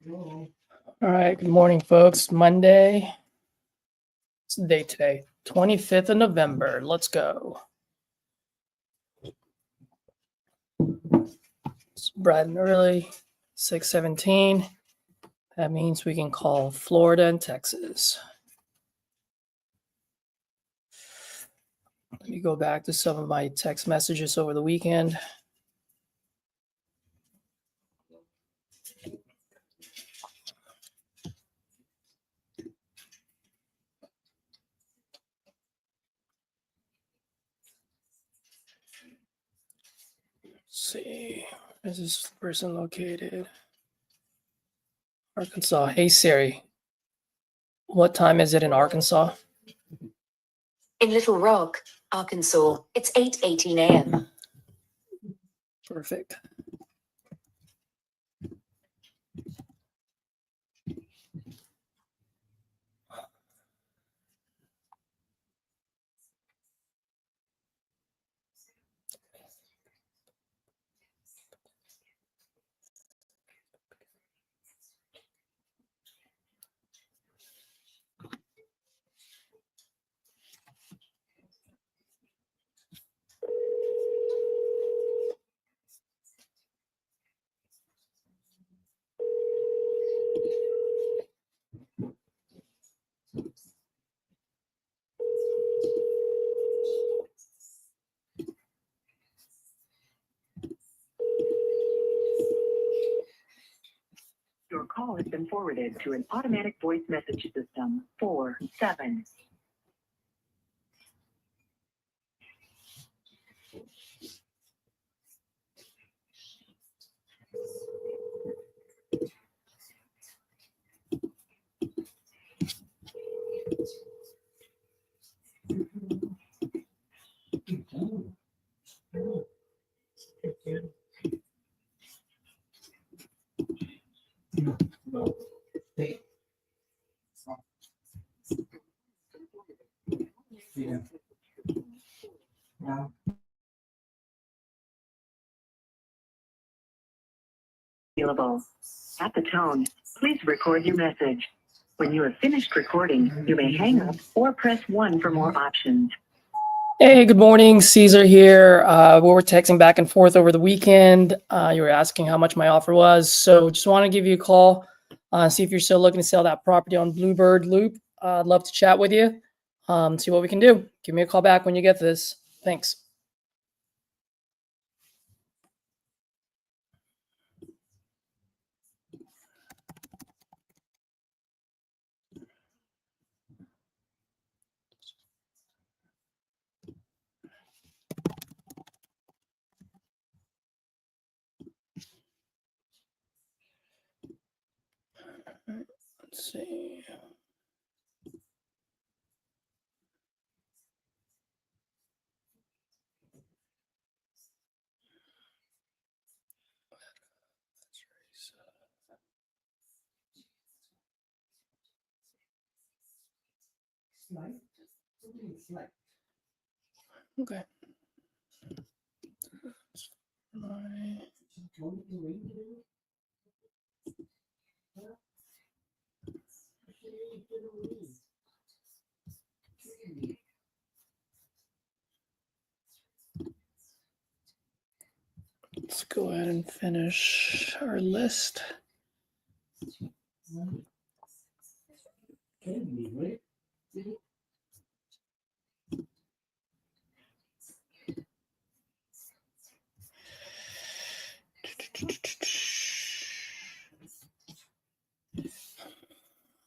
All right, good morning, folks. Monday. It's the date today, 25th of November. Let's go. It's bright and early, 6:17. That means we can call Florida and Texas. Let me go back to some of my text messages over the weekend. Let's see, where is this person located? Arkansas. Hey Siri, what time is it in Arkansas? In Little Rock, Arkansas, it's 8:18 a.m. Perfect. Your call has been forwarded to an automatic voice message system. 47. Available. At the tone, please record your message. When you have finished recording, you may hang up or press 1 for more options. Hey, good morning. Caesar here. We were texting back and forth over the weekend. You were asking how much my offer was. So just want to give you a call, see if you're still looking to sell that property on Bluebird Loop. I'd love to chat with you, see what we can do. Give me a call back when you get this. Thanks. Let's see. Okay. Let's go ahead and finish our list.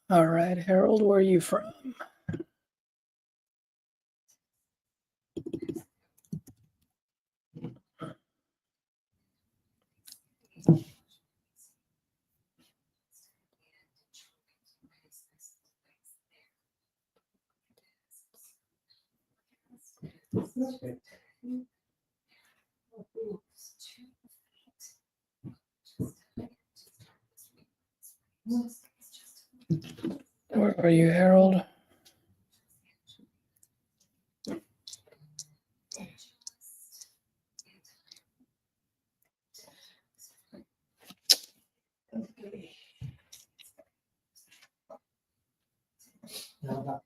All right, Harold, where are you from? Where are you, Harold?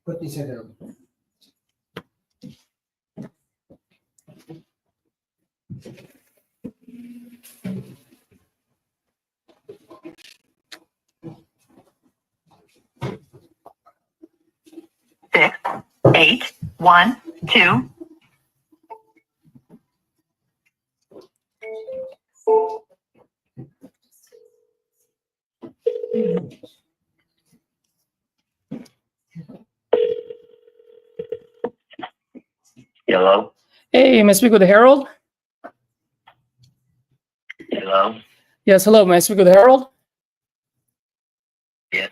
Put these in there. 6, 8, 1, 2. Hello? Hey, may I speak with Harold? Hello? Yes, hello. May I speak with Harold? Yes.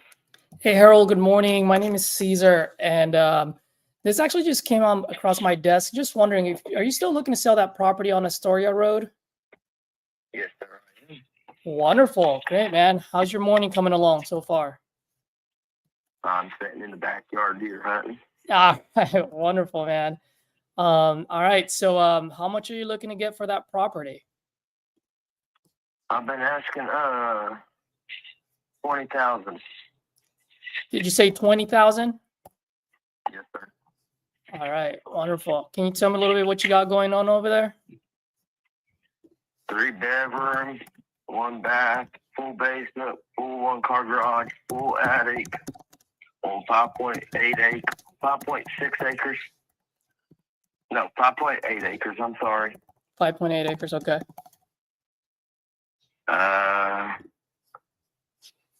Hey, Harold. Good morning. My name is Caesar, and this actually just came on across my desk. Just wondering, if are you still looking to sell that property on Astoria Road? Yes, sir. I am. Wonderful, great, man. How's your morning coming along so far? I'm sitting in the backyard deer hunting. Ah, wonderful, man. All right. So, how much are you looking to get for that property? I've been asking 20,000. Did you say 20,000? Yes, sir. All right, wonderful. Can you tell me a little bit what you got going on over there? 3 bedroom, 1 bath, full basement, full 1-car garage, full attic on 5.6 acres. No, 5.8 acres. I'm sorry. 5.8 acres. Okay.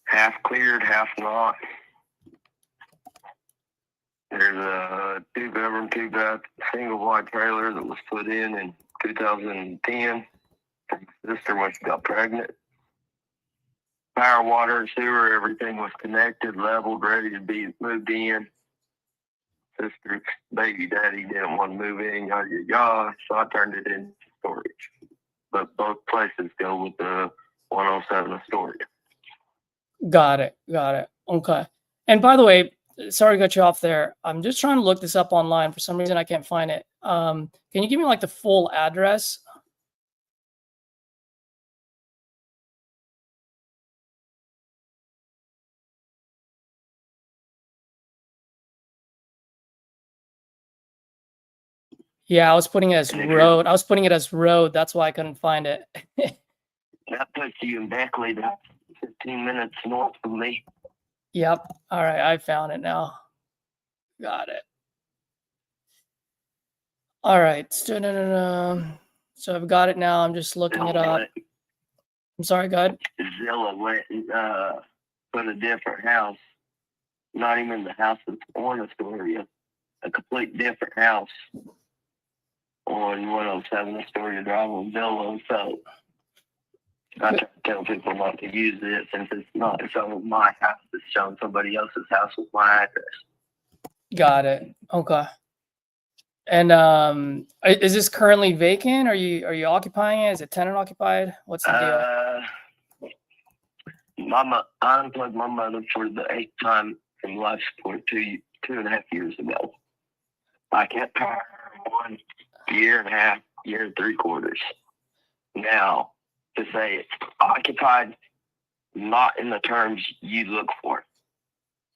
Half cleared, half not. There's a 2-bedroom, 2-bath, single wide trailer that was put in 2010 from my sister when she got pregnant. Power, water, and sewer, everything was connected, leveled, ready to be moved in. Sister's baby daddy didn't want to move in, yada, yada, yada, so I turned it into storage. But both places go with the 107 Astoria. Got it. Got it. Okay. And by the way, sorry to cut you off there. I'm just trying to look this up online. For some reason, I can't find it. Can you give me like the full address? Yeah, I was putting it as road. I was putting it as road. That's why I couldn't find it. That puts you in Beckley, that's 15 minutes north of me. Yep. All right. I found it now. Got it. All right. So I've got it now. I'm just looking it up. I'm sorry, go ahead. Zilla went and put a different house. Not even the house that's on Astoria. A complete different house on 107 Astoria Drive on Zillow. So I try to tell people not to use it since it's on my house. It's showing somebody else's house with my address. Got it. Okay. And is this currently vacant? Are you occupying it? Is it tenant occupied? What's the deal? I unplugged my mother for the 8th time from life support 2.5 years ago. I kept her 1 year and a half, year and 3/4. Now, to say it's occupied, not in the terms you look for.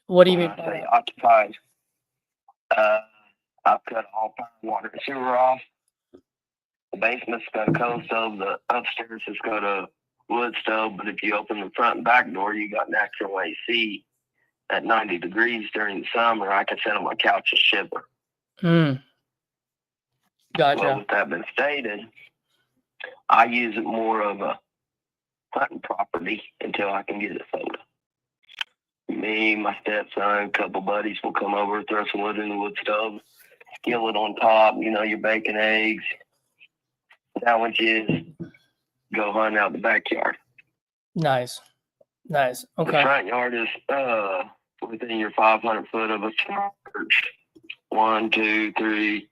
What do you mean When by I say that? occupied, I've cut all power, water, and sewer off. The basement's got a coal stove. The upstairs has got a wood stove. But if you open the front and back door, you got natural AC at 90 degrees during the summer. I can sit on my couch and shiver. Gotcha. Well, with that being stated, I use it more of a hunting property until I can get it sold. Me, my stepson, a couple buddies will come over, throw some wood in the wood stove, skillet on top, you're baking eggs, sandwiches, go hunt out the backyard. Nice. Nice. The Okay. front yard is within your 500 foot of a church. 1, 2, 3,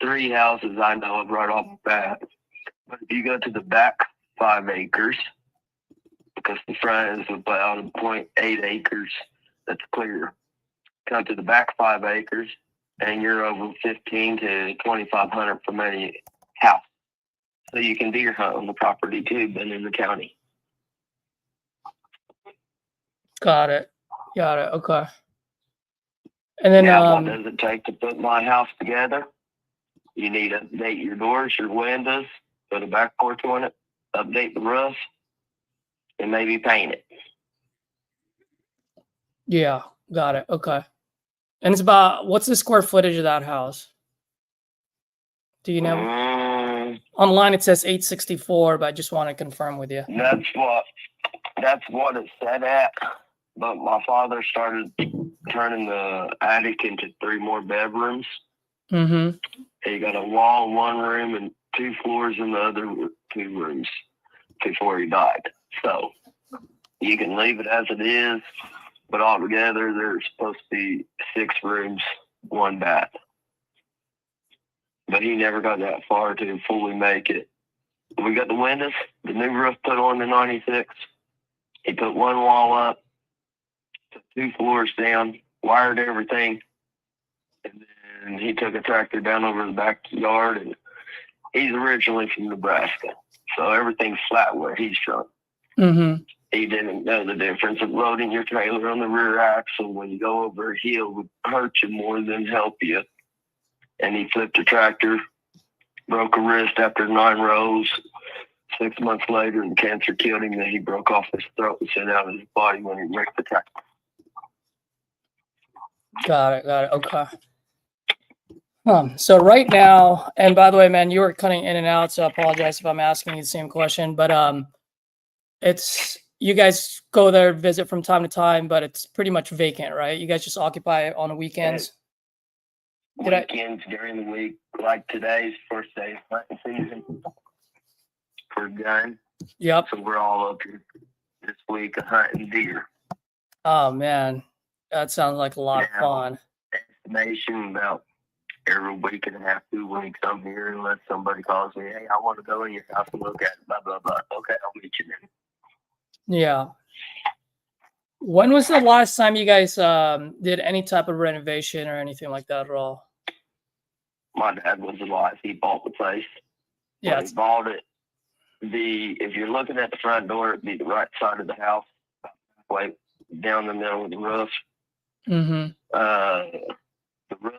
3 houses I know of right off the bat. But if you go to the back 5 acres, because the front is about 0.8 acres that's clear. Come to the back 5 acres, and you're over 15 to 2,500 from any house. So you can deer hunt on the property too, but in the county. Got it. Okay. And then, Now, what does it take to put my house together? You need to update your doors, your windows, put a back porch on it, update the roof, and maybe paint it. yeah, got it. Okay. And it's about, what's the square footage of that house? Do you know? Online it says 864, but I just want to confirm with you. That's what it said at. But my father started turning the attic into 3 more bedrooms. Mm-hmm. He got a wall in one room and 2 floors in the other 2 rooms before he died. So you can leave it as it is, but altogether there's supposed to be 6 rooms, 1 bath. But he never got that far to fully make it. We got the windows, the new roof put on in 96. He put 1 wall up, took 2 floors down, wired everything, and then he took a tractor down over the backyard. And he's originally from Nebraska, so everything's flat where he's from. Mm-hmm. He didn't know the difference of loading your trailer on the rear axle when you go over a hill would hurt you more than help you. And he flipped a tractor, broke a wrist after 9 rows. 6 months later, and cancer killed him. Then he broke off his throat and sent out his body when he wrecked the tractor. Got it. Okay. So right now, and by the way, man, you were cutting in and out, so I apologize if I'm asking you the same question, but it's, you guys go there, visit from time to time, but it's pretty much vacant, right? You guys just occupy it on the weekends? Weekends during the week, like today's first day of hunting season for gun. Yep. So we're all up here this week hunting deer. Oh man, that sounds like a lot of fun. Estimation about every week and a half, 2 weeks I'm here unless somebody calls me, hey, I want to go in your house and look at it, blah, blah, blah. Okay, I'll meet you then. Yeah. When was the last time you guys did any type of renovation or anything like that at all? My dad was alive. He bought the place. Yeah. When he bought it, if you're looking at the front door, it'd be the right side of the house, halfway down the middle of the roof. Mm-hmm. The roof,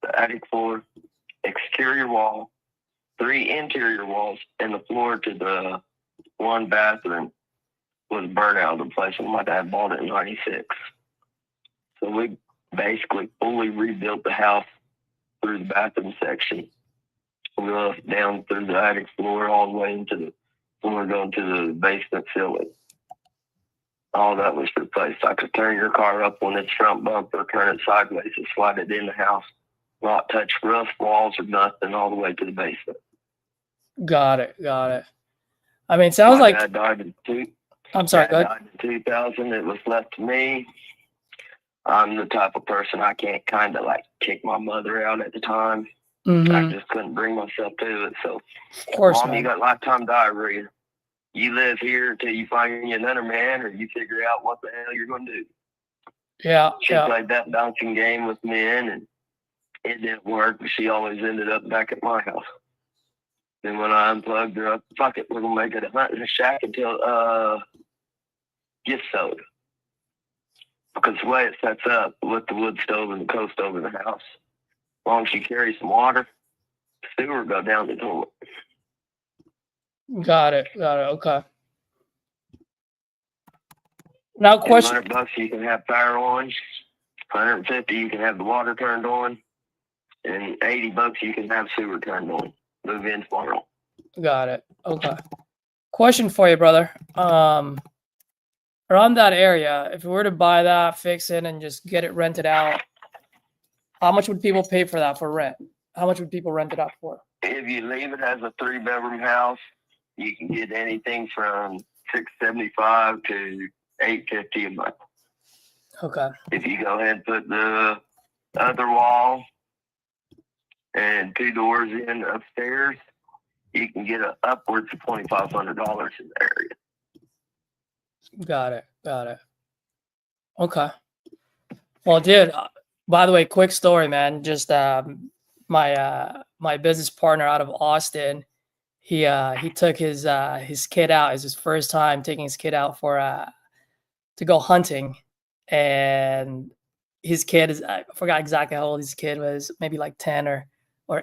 the attic floor, exterior wall, 3 interior walls, and the floor to the 1 bathroom was burnt out of the place when my dad bought it in 96. So we basically fully rebuilt the house through the bathroom section, roof down through the attic floor, all the way into the floor going to the basement ceiling. All that was replaced. I could turn your car up on its front bumper, turn it sideways, and slide it in the house. Not touch roof, walls, or nothing, all the way to the basement. Got it. I mean, it sounds like Dad died in I'm sorry, go ahead. died in 2000. It was left to me. I'm the type of person I can't kind of like kick my mother out at the time. Mm-hmm. I just couldn't bring myself to it. So, Of course, Mom, man. you got lifetime diarrhea. You live here until you find you another man, or you figure out what the hell you're going to do. Yeah. She played that bouncing game with men, and it didn't work. But she always ended up back at my house. Then when I unplugged her, fuck it, we're gonna make it a hunting shack until gets sold. Because the way it sets up with the wood stove and the coal stove in the house, as long as you carry some water, the sewer go down the toilet. Got it. Okay. Now, question. $100 you can have power on. $150 you can have the water turned on, and $80 you can have sewer turned on. Move in tomorrow. Got it. Okay. Question for you, brother. Around that area, if we were to buy that, fix it, and just get it rented out, how much would people pay for that for rent? How much would people rent it out for? If you leave it as a 3-bedroom house, you can get anything from $675 to $850 a month. Okay. If you go ahead and put the other wall and 2 doors in upstairs, you can get upwards of $2,500 in the area. Got it. Okay. Well, dude, by the way, quick story, man. Just my business partner out of Austin, he took his kid out. It's his first time taking his kid out for to go hunting, and his kid is, I forgot exactly how old his kid was, maybe like 10 or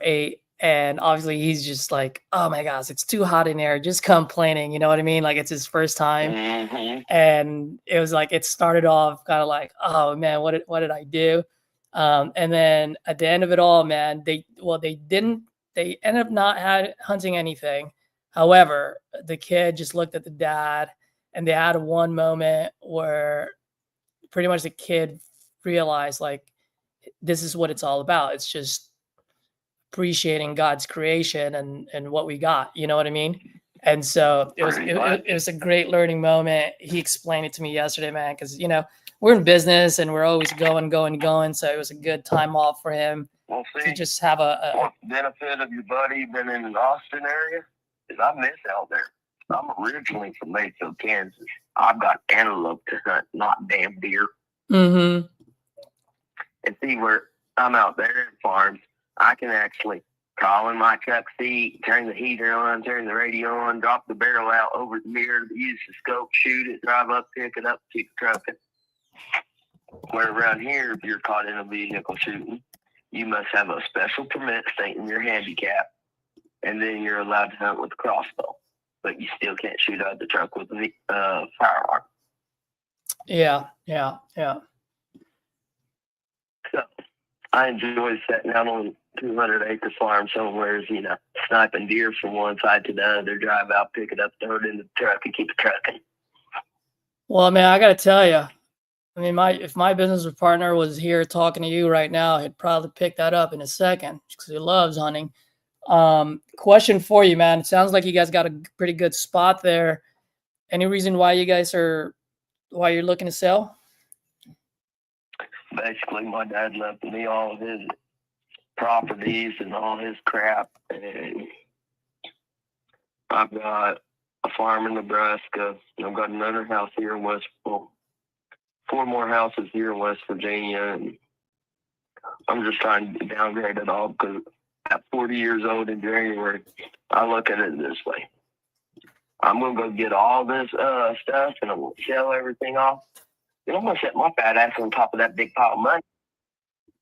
8. And obviously he's just like, oh my gosh, it's too hot in here, just complaining, you know what I mean? Like it's his first time. Mm-hmm. And it was like, it started off kind of like, oh man, what did I do? And then at the end of it all, man, they ended up not hunting anything. However, the kid just looked at the dad, and they had one moment where pretty much the kid realized, like, this is what it's all about. It's just appreciating God's creation and what we got. You know what I mean? And so it was a great learning moment. He explained it to me yesterday, man, because we're in business and we're always going. So it was a good time off for him to just have a benefit of your buddy been in the Austin area is I miss out there. I'm originally from Mayfield, Kansas. I've got antelope to hunt, not damn deer. Mm-hmm. And see, where I'm out there in farms, I can actually crawl in my truck seat, turn the heater on, turn the radio on, drop the barrel out over the mirror, use the scope, shoot it, drive up, pick it up, keep trucking. Where around here, if you're caught in a vehicle shooting, you must have a special permit stating your handicap, and then you're allowed to hunt with a crossbow. But you still can't shoot out the truck with a firearm. Yeah. So I enjoy sitting out on 200-acre farm somewhere, sniping deer from one side to the other, drive out, pick it up, throw it in the truck, and keep it trucking. Well, man, I got to tell you, I mean, if my business partner was here talking to you right now, he'd probably pick that up in a second because he loves hunting. Question for you, man. It sounds like you guys got a pretty good spot there. Any reason why you're looking to sell? Basically, my dad left me all of his properties and all his crap, and I've got a farm in Nebraska, and I've got another house here in Westport, 4 more houses here in West Virginia, and I'm just trying to downgrade it all because at 40 years old in January, I look at it this way. I'm going to go get all this stuff, and I'm going to sell everything off. And I'm going to set my fat ass on top of that big pile of money,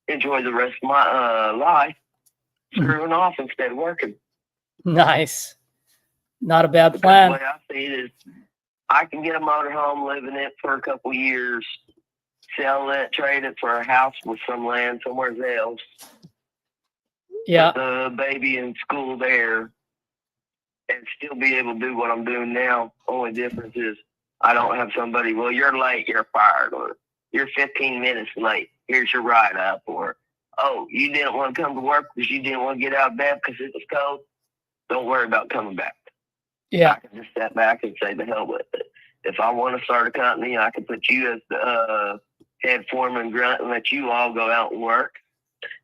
enjoy the rest of my life, screwing off instead of working. Nice. Not a bad plan. The way I see it is I can get a motorhome, live in it for a couple years, sell it, trade it for a house with some land somewhere else. Yeah. Put the baby in school there and still be able to do what I'm doing now. Only difference is I don't have somebody, well, you're late, you're fired, or you're 15 minutes late, here's your write-up, or, oh, you didn't want to come to work because you didn't want to get out of bed because it was cold. Don't worry about coming back. Yeah. I can just step back and say the hell with it. If I want to start a company, I can put you as the head foreman grunt and let you all go out and work.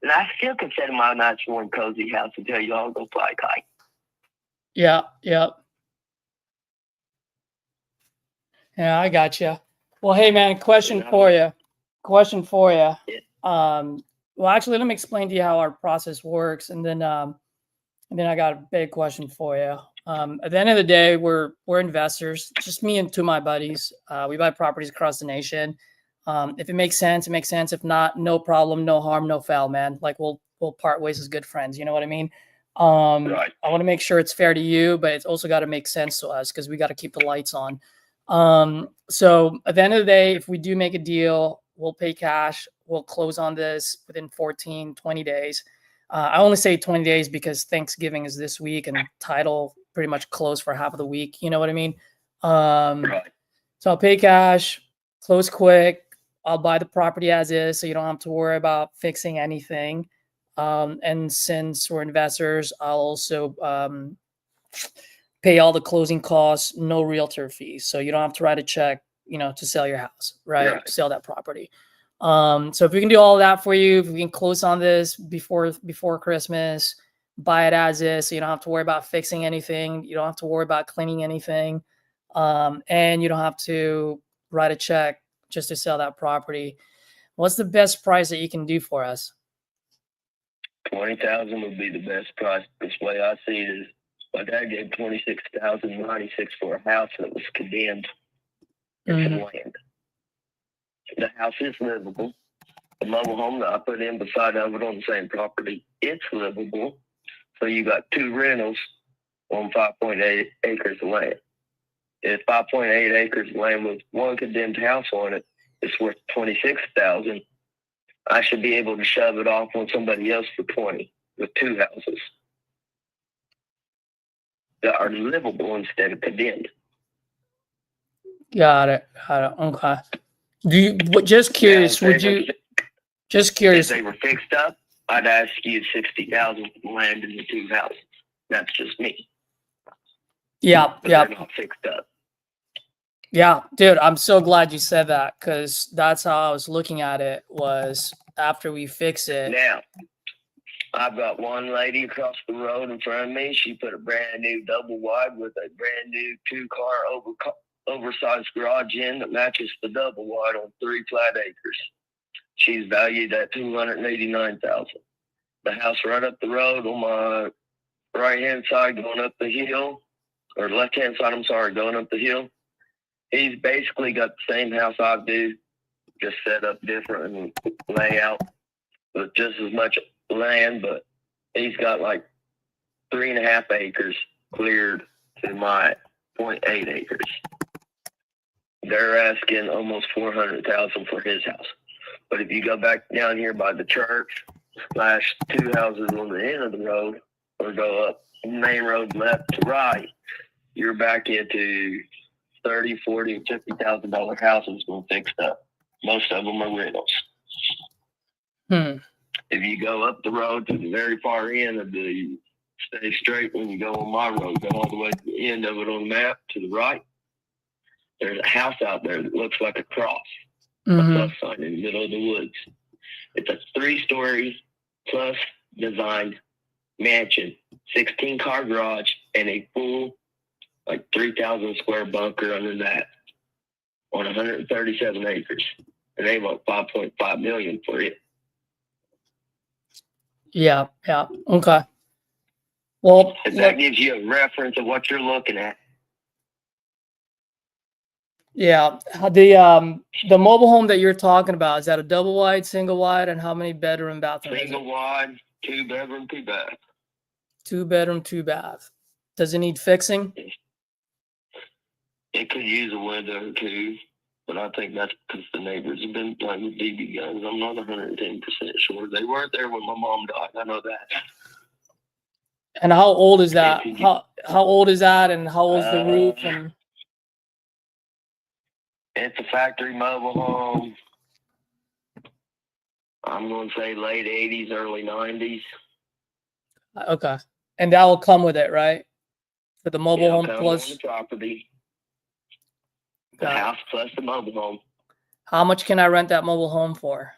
And I still can sit in my nice warm cozy house and tell you all go fly kite. Yeah. Yeah, I got you. Well, hey, man, question for you. Well, actually, let me explain to you how our process works, and then I got a big question for you. At the end of the day, we're investors, just me and 2 of my buddies. We buy properties across the nation. If it makes sense, it makes sense. If not, no problem, no harm, no foul, man. Like we'll part ways as good friends. You know what I mean? Right. I want to make sure it's fair to you, but it's also got to make sense to us because we got to keep the lights on. So at the end of the day, if we do make a deal, we'll pay cash. We'll close on this within 14, 20 days. I only say 20 days because Thanksgiving is this week and title pretty much closed for half of the week. You know what I mean? Right. So I'll pay cash, close quick. I'll buy the property as is, so you don't have to worry about fixing anything. And since we're investors, I'll also pay all the closing costs, no realtor fees. So you don't have to write a check, to sell your house, right? Sell that property. So if we can do all of that for you, if we can close on this before Christmas, buy it as is, so you don't have to worry about fixing anything. You don't have to worry about cleaning anything. And you don't have to write a check just to sell that property. What's the best price that you can do for us? $20,000 would be the best price. This way I see it is my dad gave $26,096 for a house that was condemned and some land. The house is livable. The mobile home that I put in beside of it on the same property, it's livable. So you got 2 rentals on 5.8 acres of land. If 5.8 acres of land with 1 condemned house on it, it's worth $26,000. I should be able to shove it off on somebody else for 20 with 2 houses that are livable instead of condemned. Got it. Okay. Just curious, Now, if would they you, were- just curious, If they were fixed up, I'd ask you 60,000 for the land in the 2 houses. That's just me. yeah, But yeah, they're not fixed up. yeah, dude, I'm so glad you said that, because that's how I was looking at it, was after we fix it. Now, I've got one lady across the road in front of me. She put a brand new double wide with a brand new 2-car oversized garage in that matches the double wide on 3 flat acres. She's valued at $289,000. The house right up the road on my right-hand side going up the hill, or left-hand side, I'm sorry, going up the hill. He's basically got the same house I do, just set up different and layout with just as much land, but he's got like 3.5 acres cleared to my 0.8 acres. They're asking almost $400,000 for his house. But if you go back down here by the church, slash 2 houses on the end of the road, or go up main road left to right, you're back into $30,000, $40,000, and $50,000 houses when fixed up. Most of them are rentals. If you go up the road to the very far end of the stay straight when you go on my road, go all the way to the end of it on the map to the right, there's a house out there that looks like a cross, a plus sign in the middle of the woods. It's a 3-story plus designed mansion, 16-car garage, and a full, like 3,000 square bunker under that on 137 acres. And they want $5.5 million for it. Yeah, okay. Well, If that gives you a reference of what you're looking at. yeah, the mobile home that you're talking about, is that a double wide, single wide, and how many bedroom, bathroom? Single wide, 2 bedroom, 2 bath. 2 bedroom, 2 bath. Does it need fixing? It could use a window or 2, but I think that's because the neighbors have been playing with BB guns. I'm not 110% sure. They weren't there when my mom died. I know that. And how old is that? How old is that, and how old is the roof? And it's a factory mobile home. I'm going to say late 80s, early 90s. okay, and that will come with it, right? For the mobile home On plus the property. The house plus the mobile home. How much can I rent that mobile home for?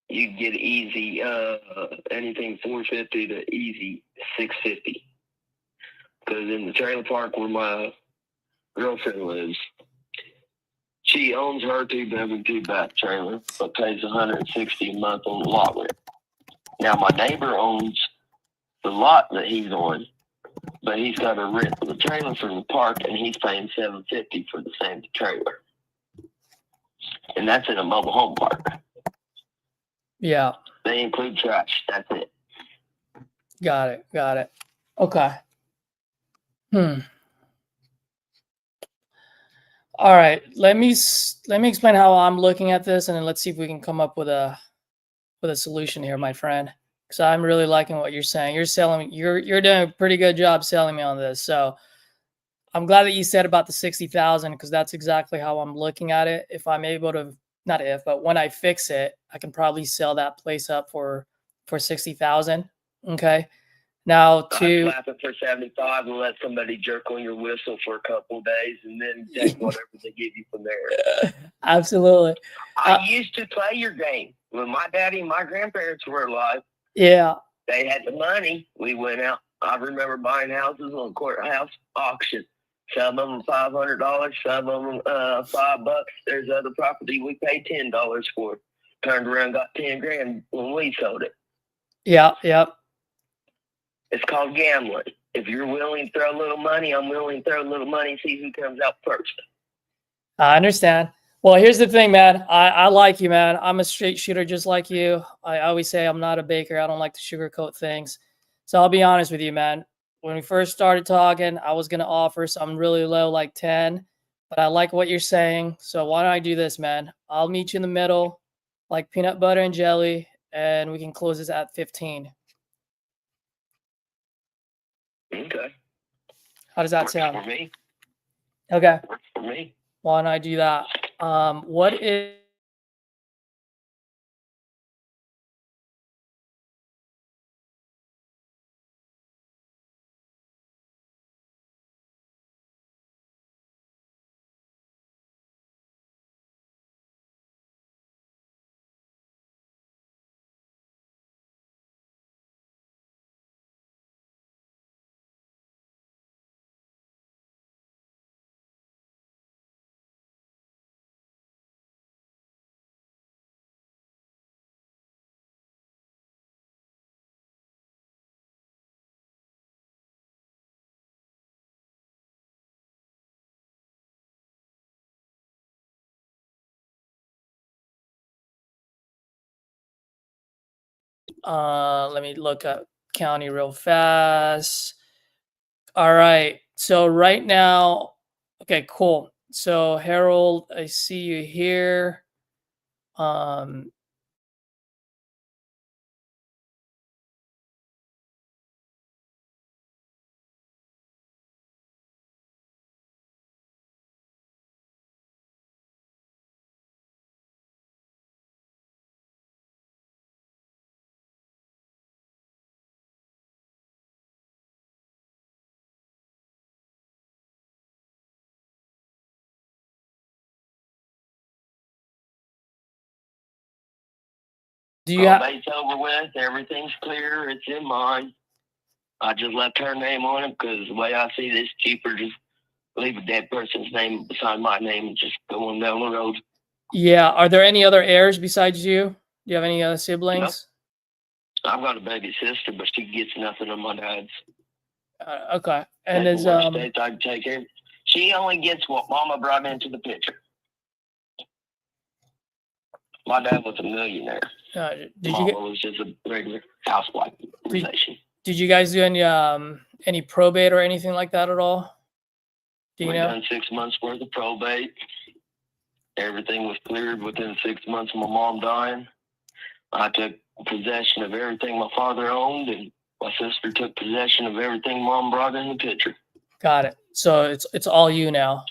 You get easy, anything 450 to easy 650. Because in the trailer park where my girlfriend lives, she owns her 2 bedroom, 2 bath trailer, but pays $160 a month on the lot rent. Now my neighbor owns the lot that he's on, but he's got to rent the trailer from the park, and he's paying $750 for the same trailer, and that's in a mobile home park. Yeah. They include trash. That's it. Got it. Okay. All right. Let me explain how I'm looking at this, and then let's see if we can come up with a solution here, my friend. Because I'm really liking what you're saying. You're doing a pretty good job selling me on this. So I'm glad that you said about the 60,000, because that's exactly how I'm looking at it. If I'm able to, not if, but when I fix it, I can probably sell that place up for 60,000. Okay. Now I'd slap it for 75 and let somebody jerk on your whistle for a couple of days, and then take whatever they give you from there. Absolutely. I used to play your game when my daddy and my grandparents were alive. Yeah. They had the money. We went out. I remember buying houses on courthouse auction. Some of them $500, some of them $5. There's other property we paid $10 for. Turned around, got 10 grand when we sold it. Yeah. It's called gambling. If you're willing to throw a little money, I'm willing to throw a little money, see who comes out first. I understand. Well, here's the thing, man. I like you, man. I'm a straight shooter just like you. I always say I'm not a baker. I don't like to sugarcoat things. So I'll be honest with you, man. When we first started talking, I was going to offer something really low, like 10, but I like what you're saying. So why don't I do this, man? I'll meet you in the middle, like peanut butter and jelly, and we can close this at 15. Okay. How does that Works sound? for me. Okay. Works for me. Why don't I do that? What is let me look up county real fast. All right. So right now, okay, cool. So Harold, I see you here. Um, do you have? Probate's over with. Everything's clear. It's in mine. I just left her name on it because the way I see this, cheaper just leave a dead person's name beside my name and just go on down the road. Yeah. Are there any other heirs besides you? Do you have any other siblings? I've got a baby sister, but she gets nothing on my dad's. Okay. And That's is the worst state I can take her. She only gets what Mama brought into the picture. My dad was a millionaire. did Mama you get? was just a regular housewife. Did you guys do any probate or anything like that at all? Do you We know? done 6 months worth of probate. Everything was cleared within 6 months of my mom dying. I took possession of everything my father owned, and my sister took possession of everything Mom brought in the picture. Got it. So it's all you now.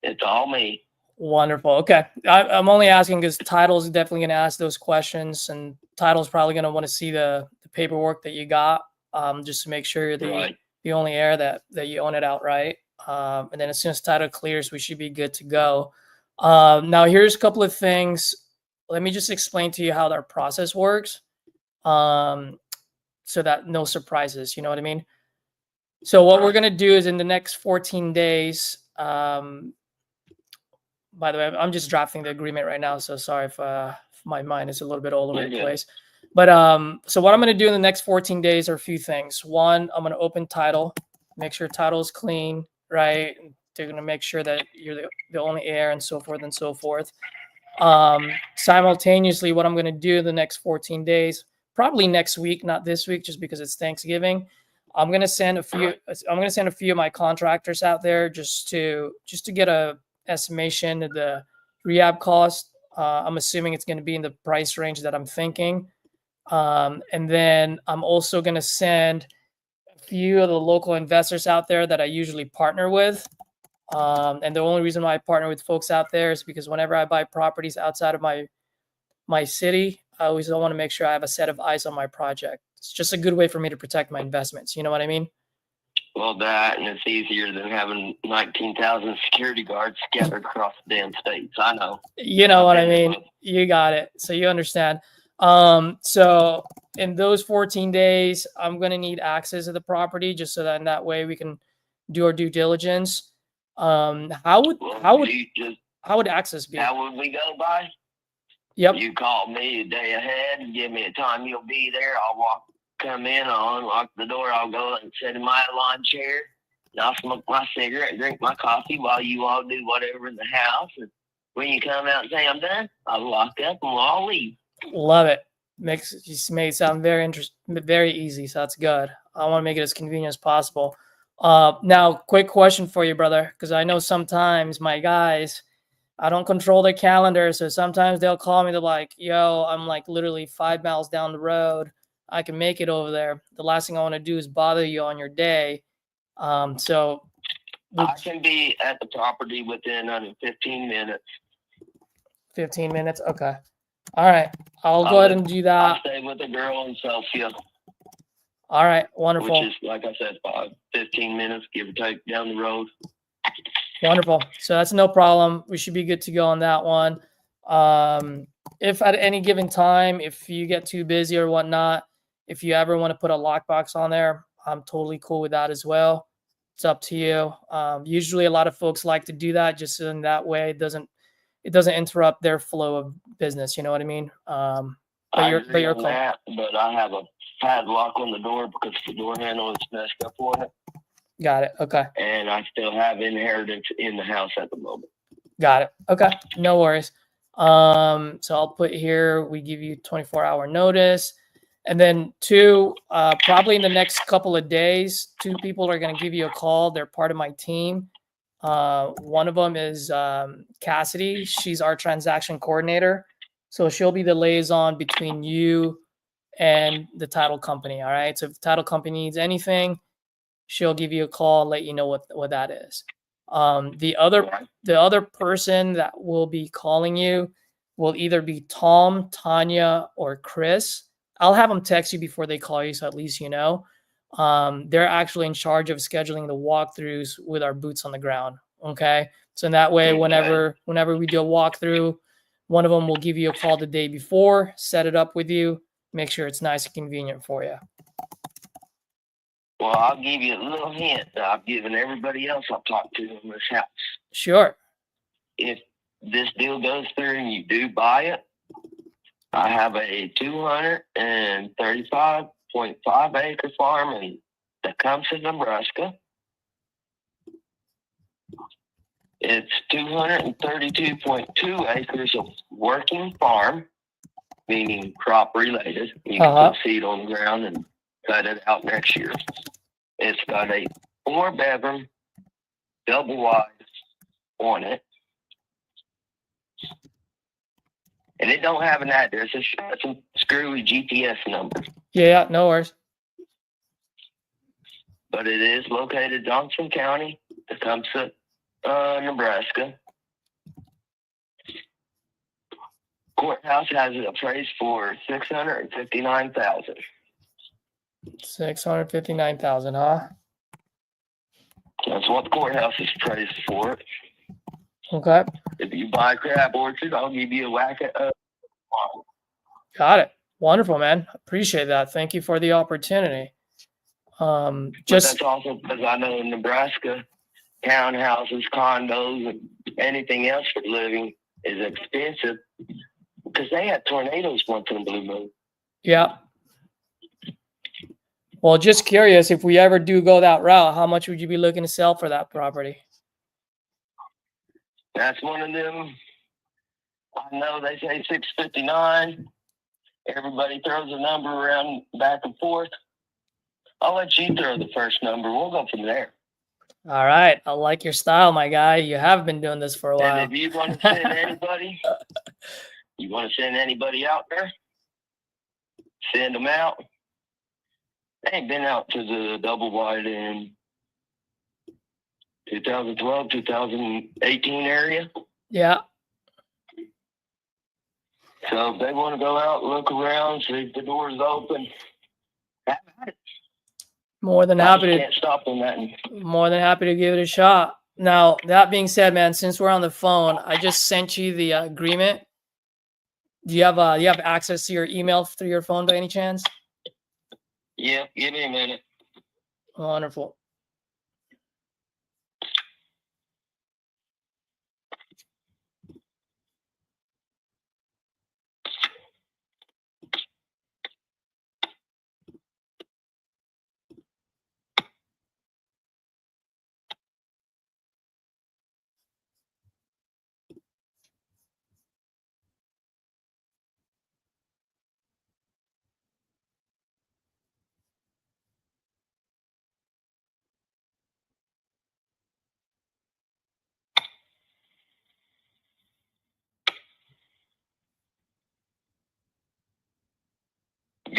It's all me. Wonderful. Okay. I'm only asking because title's definitely going to ask those questions, and title's probably going to want to see the paperwork that you got, just to make sure you're Right. the only heir that you own it outright. And then as soon as title clears, we should be good to go. Now, here's a couple of things. Let me just explain to you how our process works, so that no surprises. You know what I mean? So what we're going to do is in the next 14 days, by the way, I'm just drafting the agreement right now, so sorry if my mind is a little bit all over the place. But so what I'm going to do in the next 14 days are a few things. One, I'm going to open title, make sure title is clean, right? They're going to make sure that you're the only heir and so forth and so forth. Simultaneously, what I'm going to do in the next 14 days, probably next week, not this week, just because it's Thanksgiving. I'm going to send a few. I'm going to send a few of my contractors out there just to get a estimation of the rehab cost. I'm assuming it's going to be in the price range that I'm thinking. And then I'm also going to send a few of the local investors out there that I usually partner with. And the only reason why I partner with folks out there is because whenever I buy properties outside of my city, I always want to make sure I have a set of eyes on my project. It's just a good way for me to protect my investments. You know what I mean? Well, that, and it's easier than having 19,000 security guards scattered across the damn states. I know. You know what I mean? You got it. So you understand. So in those 14 days, I'm going to need access to the property just so that in that way we can do our due diligence. How would access be? How would we go by? Yep. You call me a day ahead and give me a time you'll be there. I'll come in, I'll unlock the door, I'll go and sit in my lawn chair, and I'll smoke my cigarette and drink my coffee while you all do whatever in the house. And when you come out and say I'm done, I'll lock up and we'll all leave. Love it. Just made it sound very easy. So that's good. I want to make it as convenient as possible. Now, quick question for you, brother, because I know sometimes my guys, I don't control their calendar, so sometimes they'll call me. They're like, "Yo, I'm like literally 5 miles down the road. I can make it over there." The last thing I want to do is bother you on your day. So I can be at the property within under 15 minutes. 15 minutes. Okay. All right. I'll go ahead and do I'll that. stay with the girl in Sophia, All right. Wonderful. which is, like I said, 15 minutes, give or take, down the road. Wonderful. So that's no problem. We should be good to go on that one. If at any given time, if you get too busy or whatnot, if you ever want to put a lockbox on there, I'm totally cool with that as well. It's up to you. Usually a lot of folks like to do that just in that way. It doesn't interrupt their flow of business. You know what I mean? But you're cool. But I have a padlock on the door because the door handle is messed up on it. Got it. Okay. And I still have inheritance in the house at the moment. Got it. Okay. No worries. So I'll put here, we give you 24-hour notice. And then two, probably in the next couple of days, two people are going to give you a call. They're part of my team. One of them is Cassidy. She's our transaction coordinator. So she'll be the liaison between you and the title company. All right. So if the title company needs anything, she'll give you a call, let you know what that is. The other person that will be calling you will either be Tom, Tanya, or Chris. I'll have them text you before they call you, so at least you know. They're actually in charge of scheduling the walkthroughs with our boots on the ground. Okay, so in that way, whenever we do a walkthrough, one of them will give you a call the day before, set it up with you, make sure it's nice and convenient for you. Well, I'll give you a little hint that I've given everybody else I've talked to in this house. Sure. If this deal goes through and you do buy it, I have a 235.5 acre farm in Tecumseh, Nebraska. It's 232.2 acres of working farm, meaning crop related. You can put seed on the ground and cut it out next year. It's got a 4-bedroom, double wide on it. And it don't have an address. It's a screwy GPS number. Yeah, no worries. But it is located in Johnson County, Tecumseh, Nebraska. Courthouse has it appraised for $659,000. 659,000, huh? That's what the courthouse is appraised for. Okay. If you buy Crab Orchard, I'll give you a whack at Got it. Wonderful, man. Appreciate that. Thank you for the opportunity. But that's also because I know in Nebraska, townhouses, condos, and anything else for living is expensive because they had tornadoes once in a blue moon. Yeah. Well, just curious, if we ever do go that route, how much would you be looking to sell for that property? That's one of them. I know they say 659. Everybody throws a number around back and forth. I'll let you throw the first number. We'll go from there. All right. I like your style, my guy. You have been doing this for a while. And if you want to send anybody, out there, send them out. They ain't been out to the double wide in 2012, 2018 area. Yeah. So if they want to go out, look around, see if the door's open, have at it. More than happy to. Can't stop them that. More than happy to give it a shot. Now, that being said, man, since we're on the phone, I just sent you the agreement. Do you have access to your email through your phone by any chance? Yeah, give me a minute. Wonderful.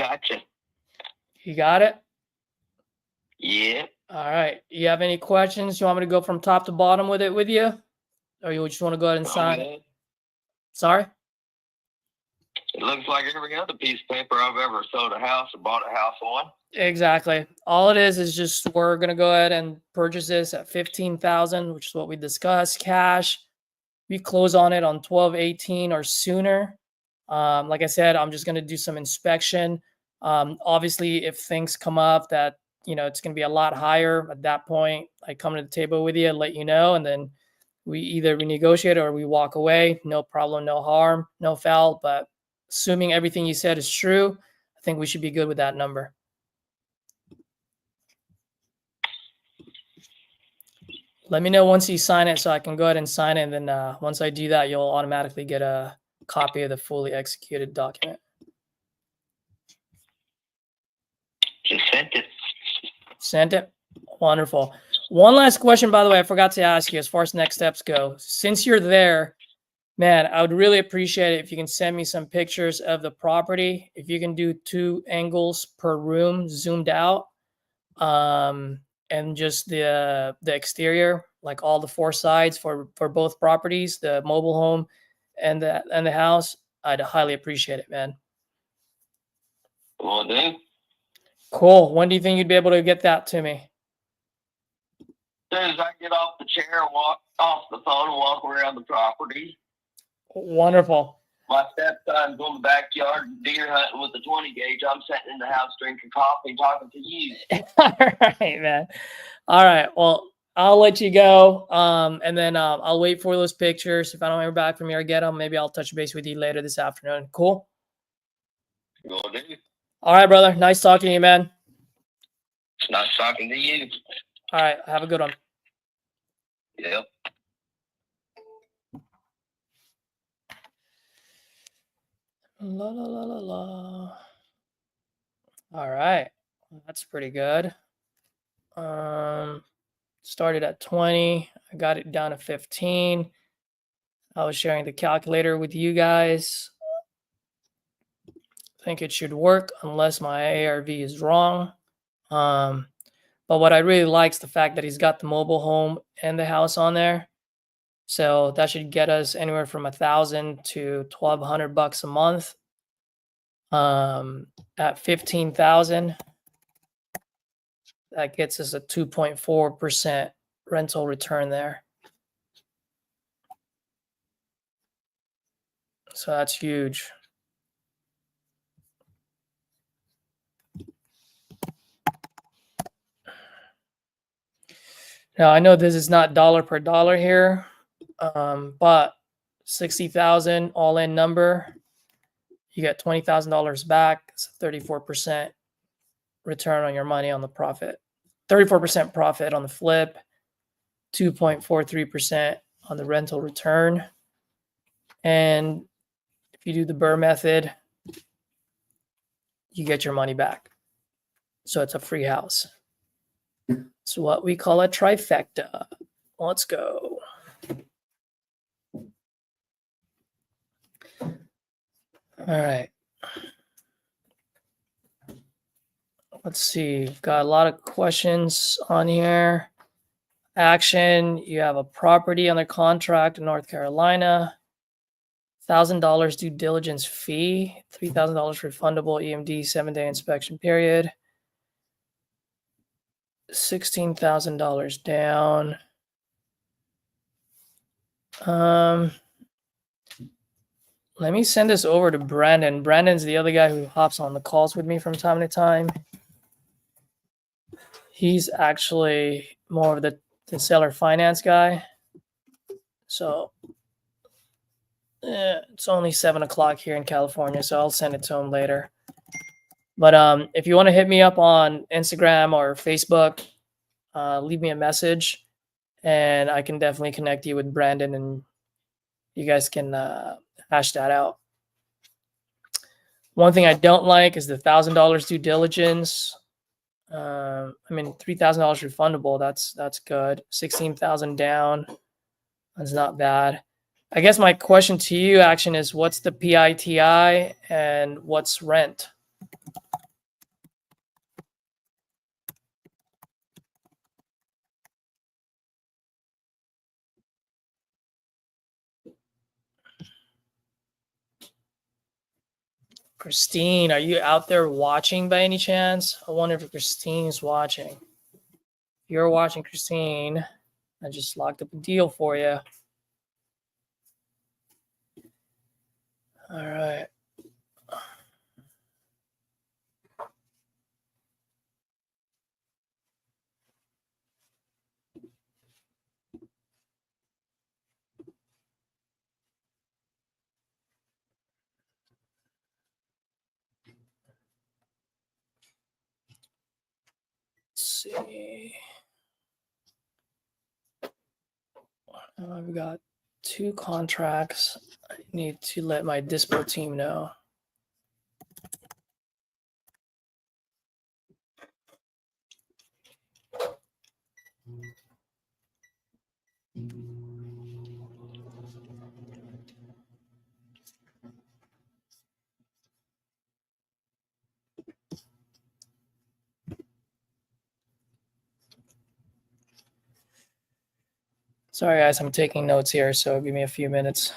Gotcha. You got it? Yeah. All right. You have any questions? You want me to go from top to bottom with it with you? Or you just want to go ahead and sign it? Okay. Sorry? It looks like every other piece of paper I've ever sold a house or bought a house on. Exactly. All it is just we're gonna go ahead and purchase this at 15,000, which is what we discussed. Cash. We close on it on 12/18 or sooner. Like I said, I'm just gonna do some inspection. Obviously, if things come up that it's gonna be a lot higher at that point, I come to the table with you, let you know, and then we either renegotiate or we walk away. No problem, no harm, no foul. But assuming everything you said is true, I think we should be good with that number. Let me know once you sign it so I can go ahead and sign it. And then once I do that, you'll automatically get a copy of the fully executed document. Just sent it. Sent it? Wonderful. One last question, by the way, I forgot to ask you as far as next steps go. Since you're there, man, I would really appreciate it if you can send me some pictures of the property. If you can do 2 angles per room zoomed out. And just the exterior, like all the 4 sides for both properties, the mobile home and the house, I'd highly appreciate it, man. Will do. Cool. When do you think you'd be able to get that to me? As soon as I get off the chair, walk off the phone, and walk around the property. Wonderful. My stepson's on the backyard deer hunting with the 20 gauge. I'm sitting in the house drinking coffee, talking to you. All right, man. All right. Well, I'll let you go. And then I'll wait for those pictures. If I don't hear back from you or get them, maybe I'll touch base with you later this afternoon. Cool. Will do. All right, brother. Nice talking to you, man. It's nice talking to you. All right. Have a good one. Yep. La la la la la. All right, that's pretty good. Started at 20. I got it down to 15. I was sharing the calculator with you guys. I think it should work unless my ARV is wrong. But what I really like is the fact that he's got the mobile home and the house on there. So that should get us anywhere from $1,000 to $1,200 a month. At 15,000, that gets us a 2.4% rental return there. So that's huge. Now I know this is not dollar per dollar here, but 60,000 all in number, you get $20,000 back. It's a 34% return on your money on the profit. 34% profit on the flip, 2.43% on the rental return. And if you do the Burr method, you get your money back. So it's a free house. It's what we call a trifecta. Let's go. All right. Let's see. We've got a lot of questions on here. Action. You have a property under contract in North Carolina. $1,000 due diligence fee. $3,000 refundable EMD 7-day inspection period. $16,000 down. Let me send this over to Brandon. Brandon's the other guy who hops on the calls with me from time to time. He's actually more of the seller finance guy. So it's only 7 o'clock here in California, so I'll send it to him later. But if you want to hit me up on Instagram or Facebook, leave me a message, and I can definitely connect you with Brandon, and you guys can hash that out. One thing I don't like is the $1,000 due diligence. I mean, $3,000 refundable. That's good. 16,000 down. That's not bad. I guess my question to you, Action, is what's the PITI and what's rent? Christine, are you out there watching by any chance? I wonder if Christine's watching. If you're watching, Christine, I just locked up a deal for you. All right. Let's see. I've got 2 contracts. I need to let my dispo team know. Sorry, guys, I'm taking notes here, so give me a few minutes.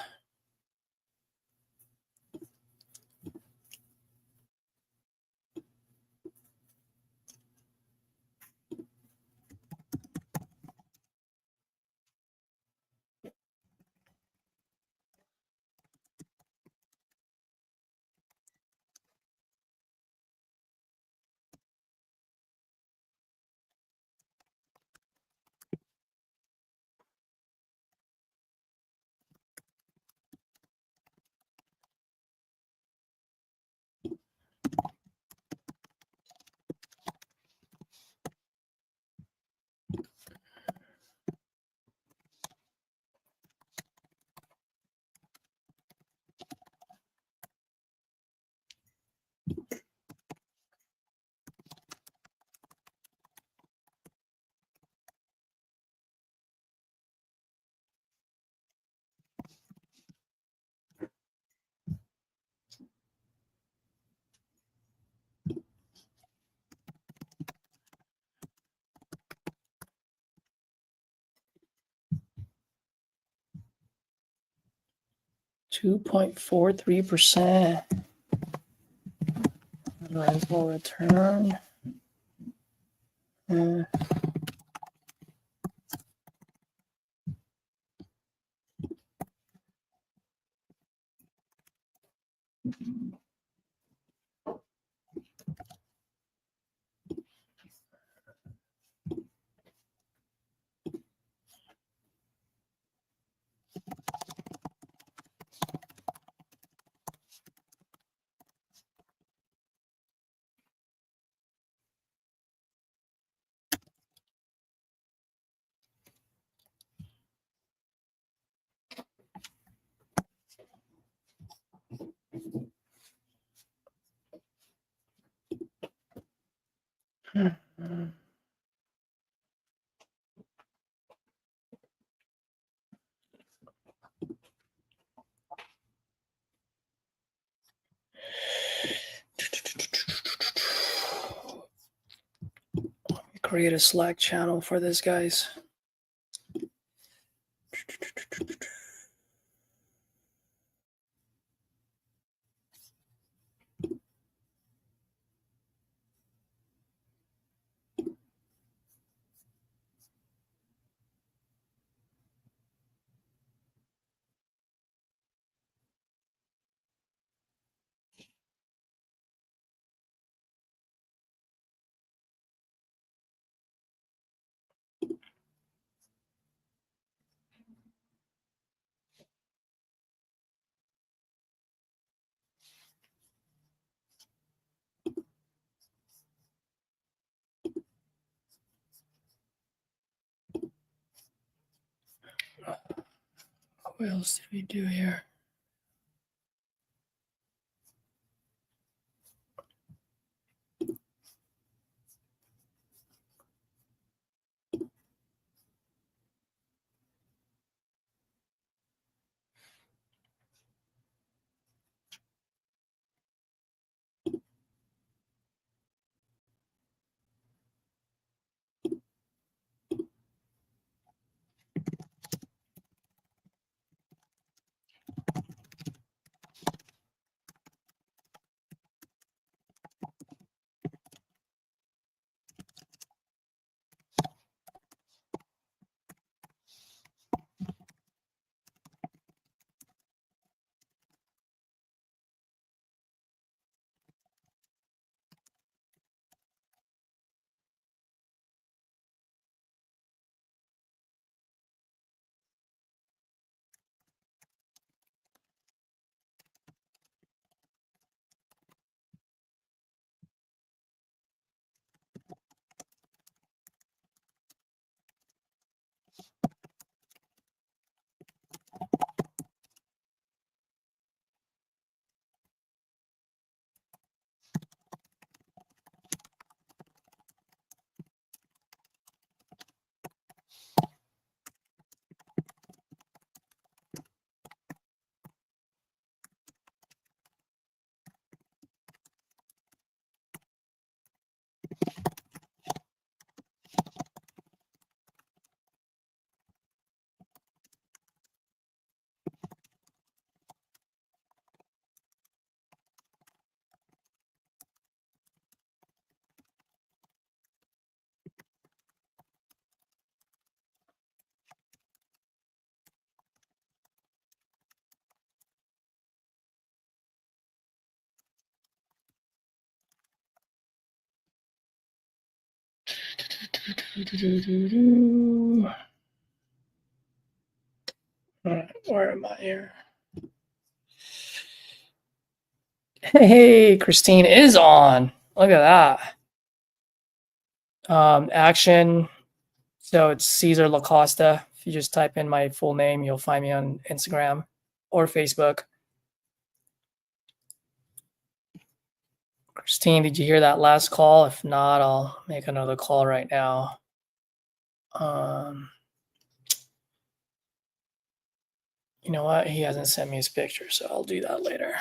$2.43% rental return. Create a Slack channel for this, guys. What else did we do here? All right, where am I here? Hey, Christine is on. Look at that. Action. So it's Cesar Lacosta. If you just type in my full name, you'll find me on Instagram or Facebook. Christine, did you hear that last call? If not, I'll make another call right now. You know what? He hasn't sent me his picture, so I'll do that later.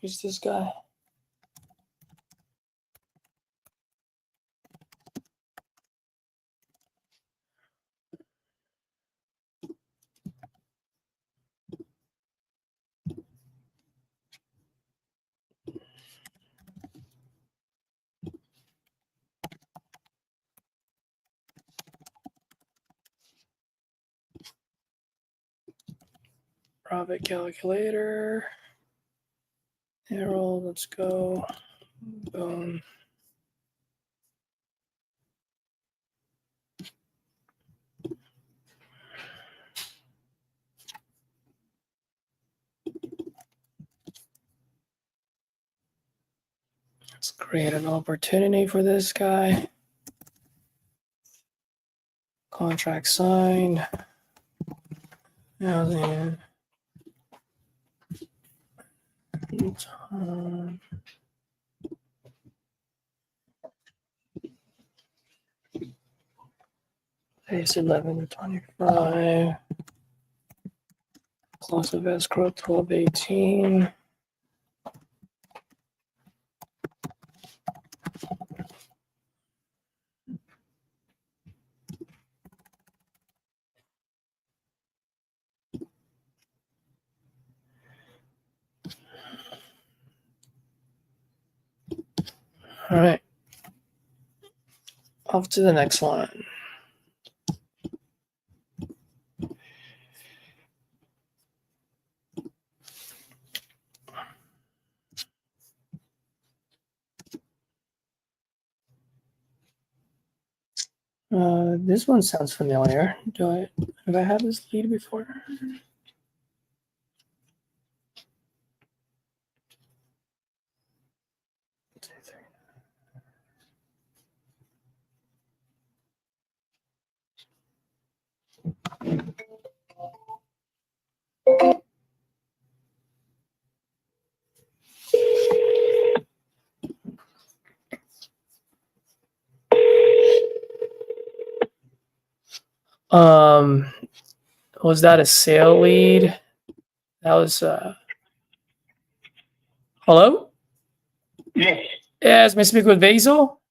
Who's this guy? Profit calculator. Arrow, let's go. Boom. Let's create an opportunity for this guy. Contract signed. Housing. Base 11/25. Close of escrow 12/18. All right. Off to the next one. This one sounds familiar. Have I had this lead before? Was that a sale lead? That was hello? Yes. Yes, may I speak with Basil?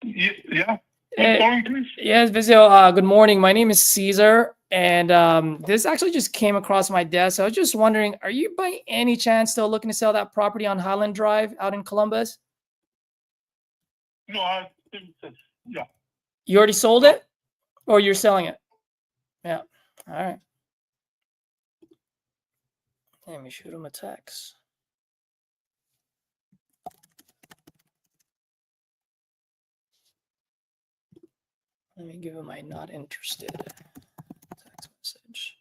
Yeah. Eh, Calling, please. Yes, Basil. Good morning. My name is Caesar, and this actually just came across my desk. I was just wondering, are you by any chance still looking to sell that property on Highland Drive out in Columbus? No, I think that, yeah. You already sold it, or you're selling it? Yeah. All right. Let me shoot him a text. Let me give him my not interested text message.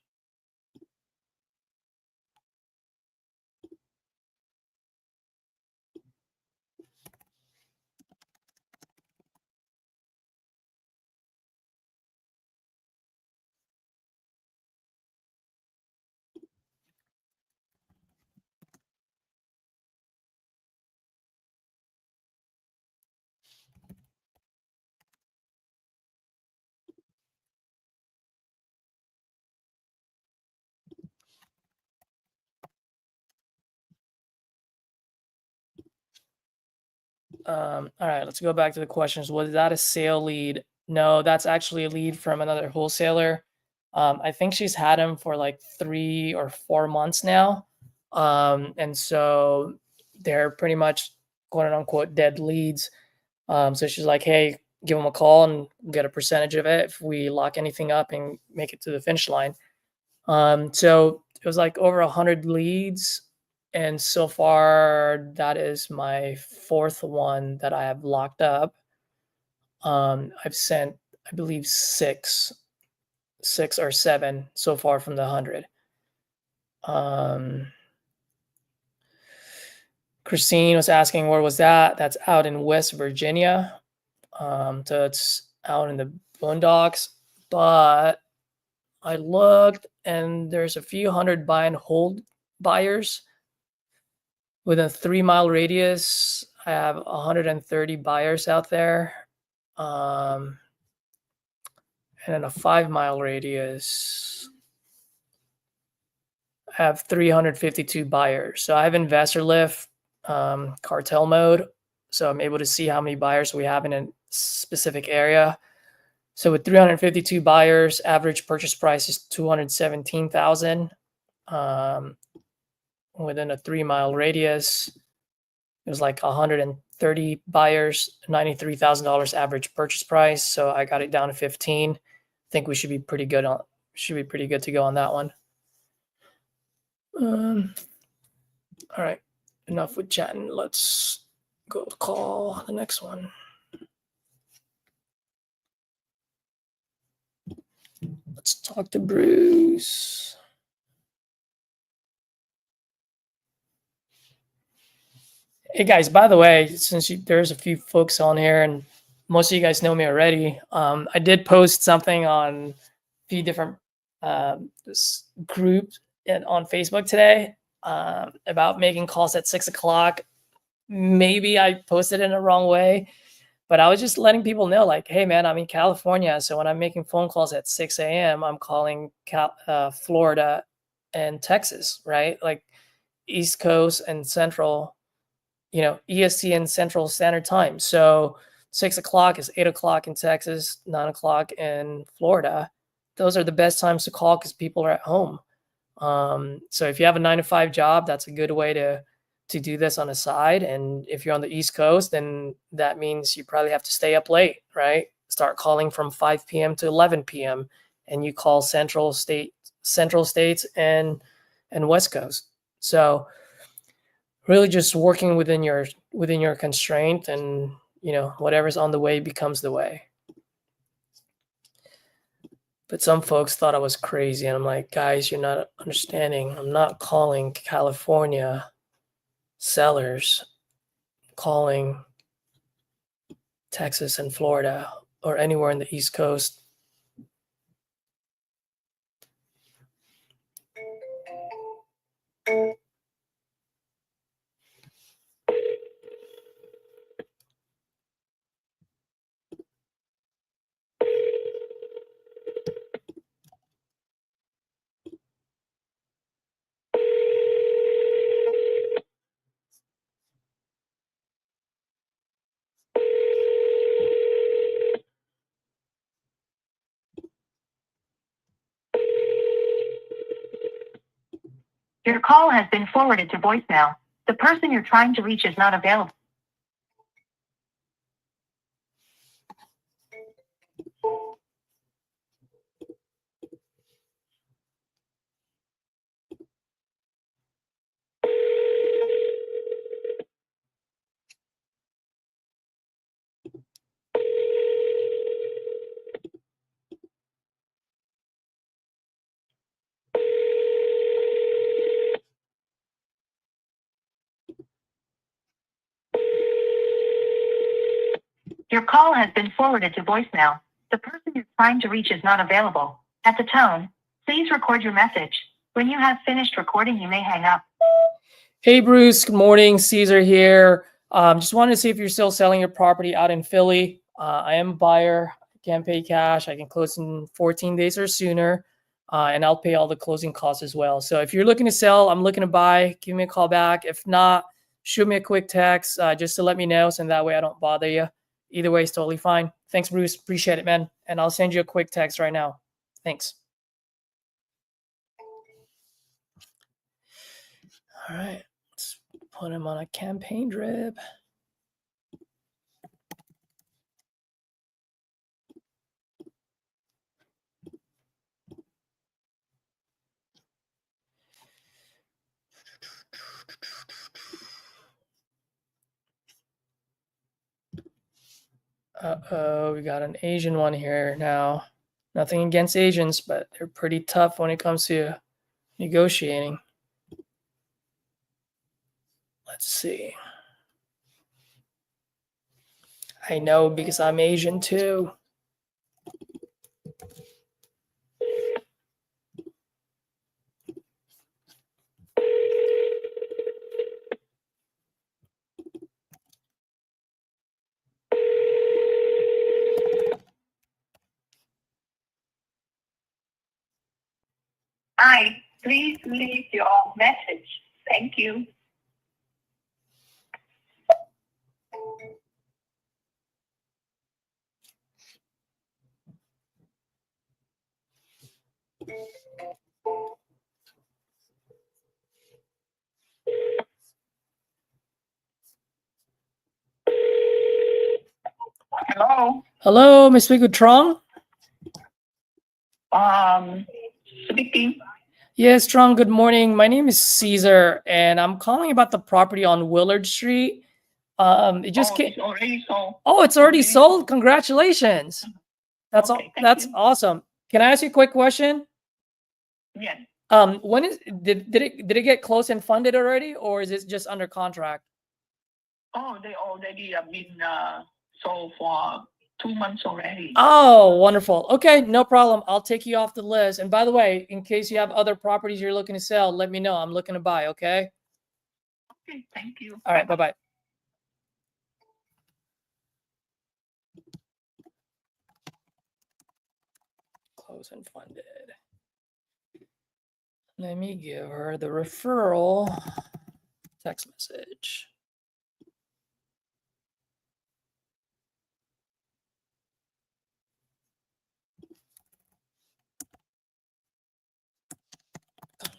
All right, let's go back to the questions. Was that a sale lead? No, that's actually a lead from another wholesaler. I think she's had him for like 3 or 4 months now. And so they're pretty much quote unquote dead leads. So she's like, hey, give them a call and get a percentage of it if we lock anything up and make it to the finish line. So it was like over 100 leads. And so far, that is my fourth one that I have locked up. I've sent, I believe, six or seven so far from the 100. Christine was asking, where was that? That's out in West Virginia. So it's out in the boondocks. But I looked and there's a few hundred buy and hold buyers. Within a 3-mile radius, I have 130 buyers out there. And in a 5-mile radius, I have 352 buyers. So I have investor lift, cartel mode. So I'm able to see how many buyers we have in a specific area. So with 352 buyers, average purchase price is $217,000. Within a 3-mile radius, it was like 130 buyers, $93,000 average purchase price. So I got it down to 15. I think we should be pretty good to go on that one. All right, enough with chatting. Let's go call the next one. Let's talk to Bruce. Hey guys, by the way, since there's a few folks on here and most of you guys know me already, I did post something on a few different groups on Facebook today about making calls at 6 o'clock. Maybe I posted it in the wrong way, but I was just letting people know, like, hey man, I'm in California, so when I'm making phone calls at 6 a.m., I'm calling Florida and Texas, right? Like East Coast and Central, EST and Central Standard Time. So 6 o'clock is 8 o'clock in Texas, 9 o'clock in Florida. Those are the best times to call because people are at home. So if you have a 9-to-5 job, that's a good way to do this on the side. And if you're on the East Coast, then that means you probably have to stay up late, right? Start calling from 5 p.m. to 11 p.m. and you call Central States and West Coast. So really just working within your constraint, and whatever's on the way becomes the way. But some folks thought I was crazy, and I'm like, guys, you're not understanding. I'm not calling California sellers, calling Texas and Florida or anywhere in the East Coast. Your call has been forwarded to voicemail. The person you're trying to reach is not available. Your call has been forwarded to voicemail. The person you're trying to reach is not available. At the tone, please record your message. When you have finished recording, you may hang up. Hey, Bruce. Good morning. Caesar here. Just wanted to see if you're still selling your property out in Philly. I am a buyer. I can pay cash. I can close in 14 days or sooner, and I'll pay all the closing costs as well. So if you're looking to sell, I'm looking to buy, give me a call back. If not, shoot me a quick text just to let me know, so that way I don't bother you. Either way is totally fine. Thanks, Bruce. Appreciate it, man. And I'll send you a quick text right now. Thanks. All right. Let's put him on a campaign drip. Uh-oh, we got an Asian one here now. Nothing against Asians, but they're pretty tough when it comes to negotiating. Let's see. I know because I'm Asian too. Hi, please leave your message. Thank you. Hello. Hello, may I speak with Trong? Speaking. Yes, Trong, good morning. My name is Caesar, and I'm calling about the property on Willard Street. It just came. It's already sold. Oh, it's already sold. Congratulations. That's Okay, thank that's you. awesome. Can I ask you a quick question? Yes. When is did it get closed and funded already, or is it just under contract? Oh, they already have been sold for 2 months already. Oh, wonderful. Okay, no problem. I'll take you off the list. And by the way, in case you have other properties you're looking to sell, let me know. I'm looking to buy, okay? Okay, thank you. All right, bye-bye. Close and funded. Let me give her the referral text message.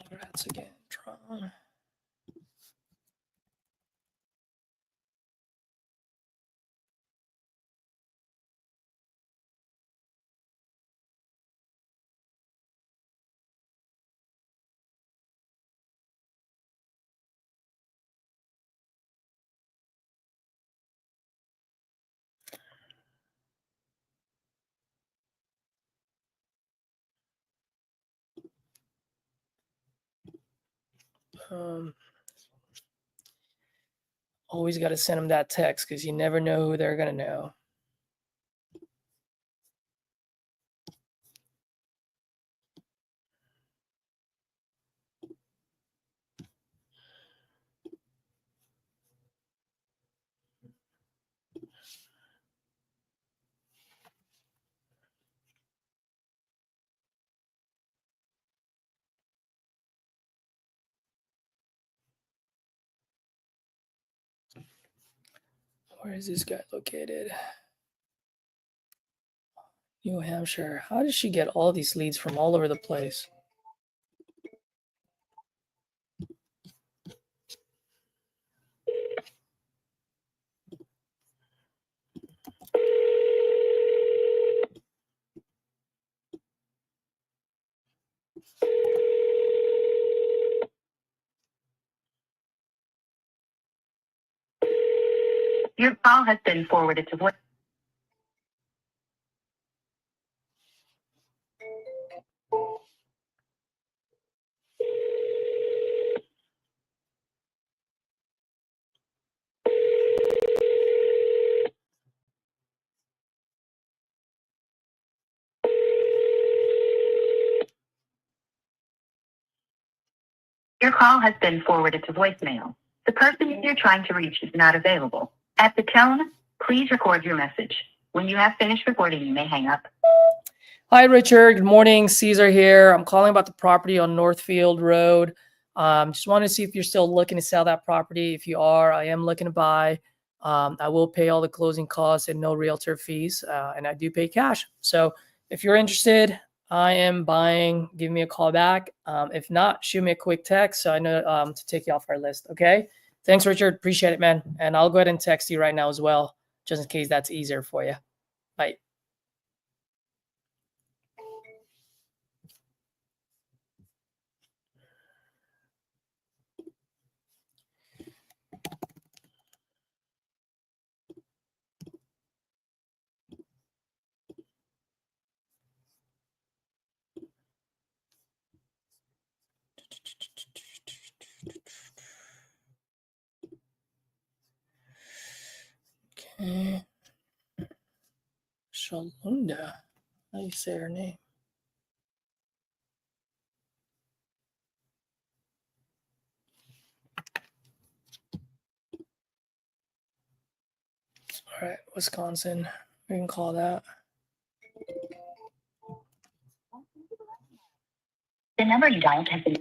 Congrats again, Tron. Always got to send them that text because you never know who they're going to know. Where is this guy located? New Hampshire. How does she get all these leads from all over the place? Your call has been forwarded to voice. Your call has been forwarded to voicemail. The person you're trying to reach is not available. At the tone, please record your message. When you have finished recording, you may hang up. Hi, Richard. Good morning. Caesar here. I'm calling about the property on Northfield Road. Just wanted to see if you're still looking to sell that property. If you are, I am looking to buy. I will pay all the closing costs and no realtor fees, and I do pay cash. So if you're interested, I am buying. Give me a call back. If not, shoot me a quick text so I know to take you off our list. Okay. Thanks, Richard. Appreciate it, man. And I'll go ahead and text you right now as well, just in case that's easier for you. Bye. Shalunda. How do you say her name? All right, Wisconsin. We can call that. The number you dialed has been.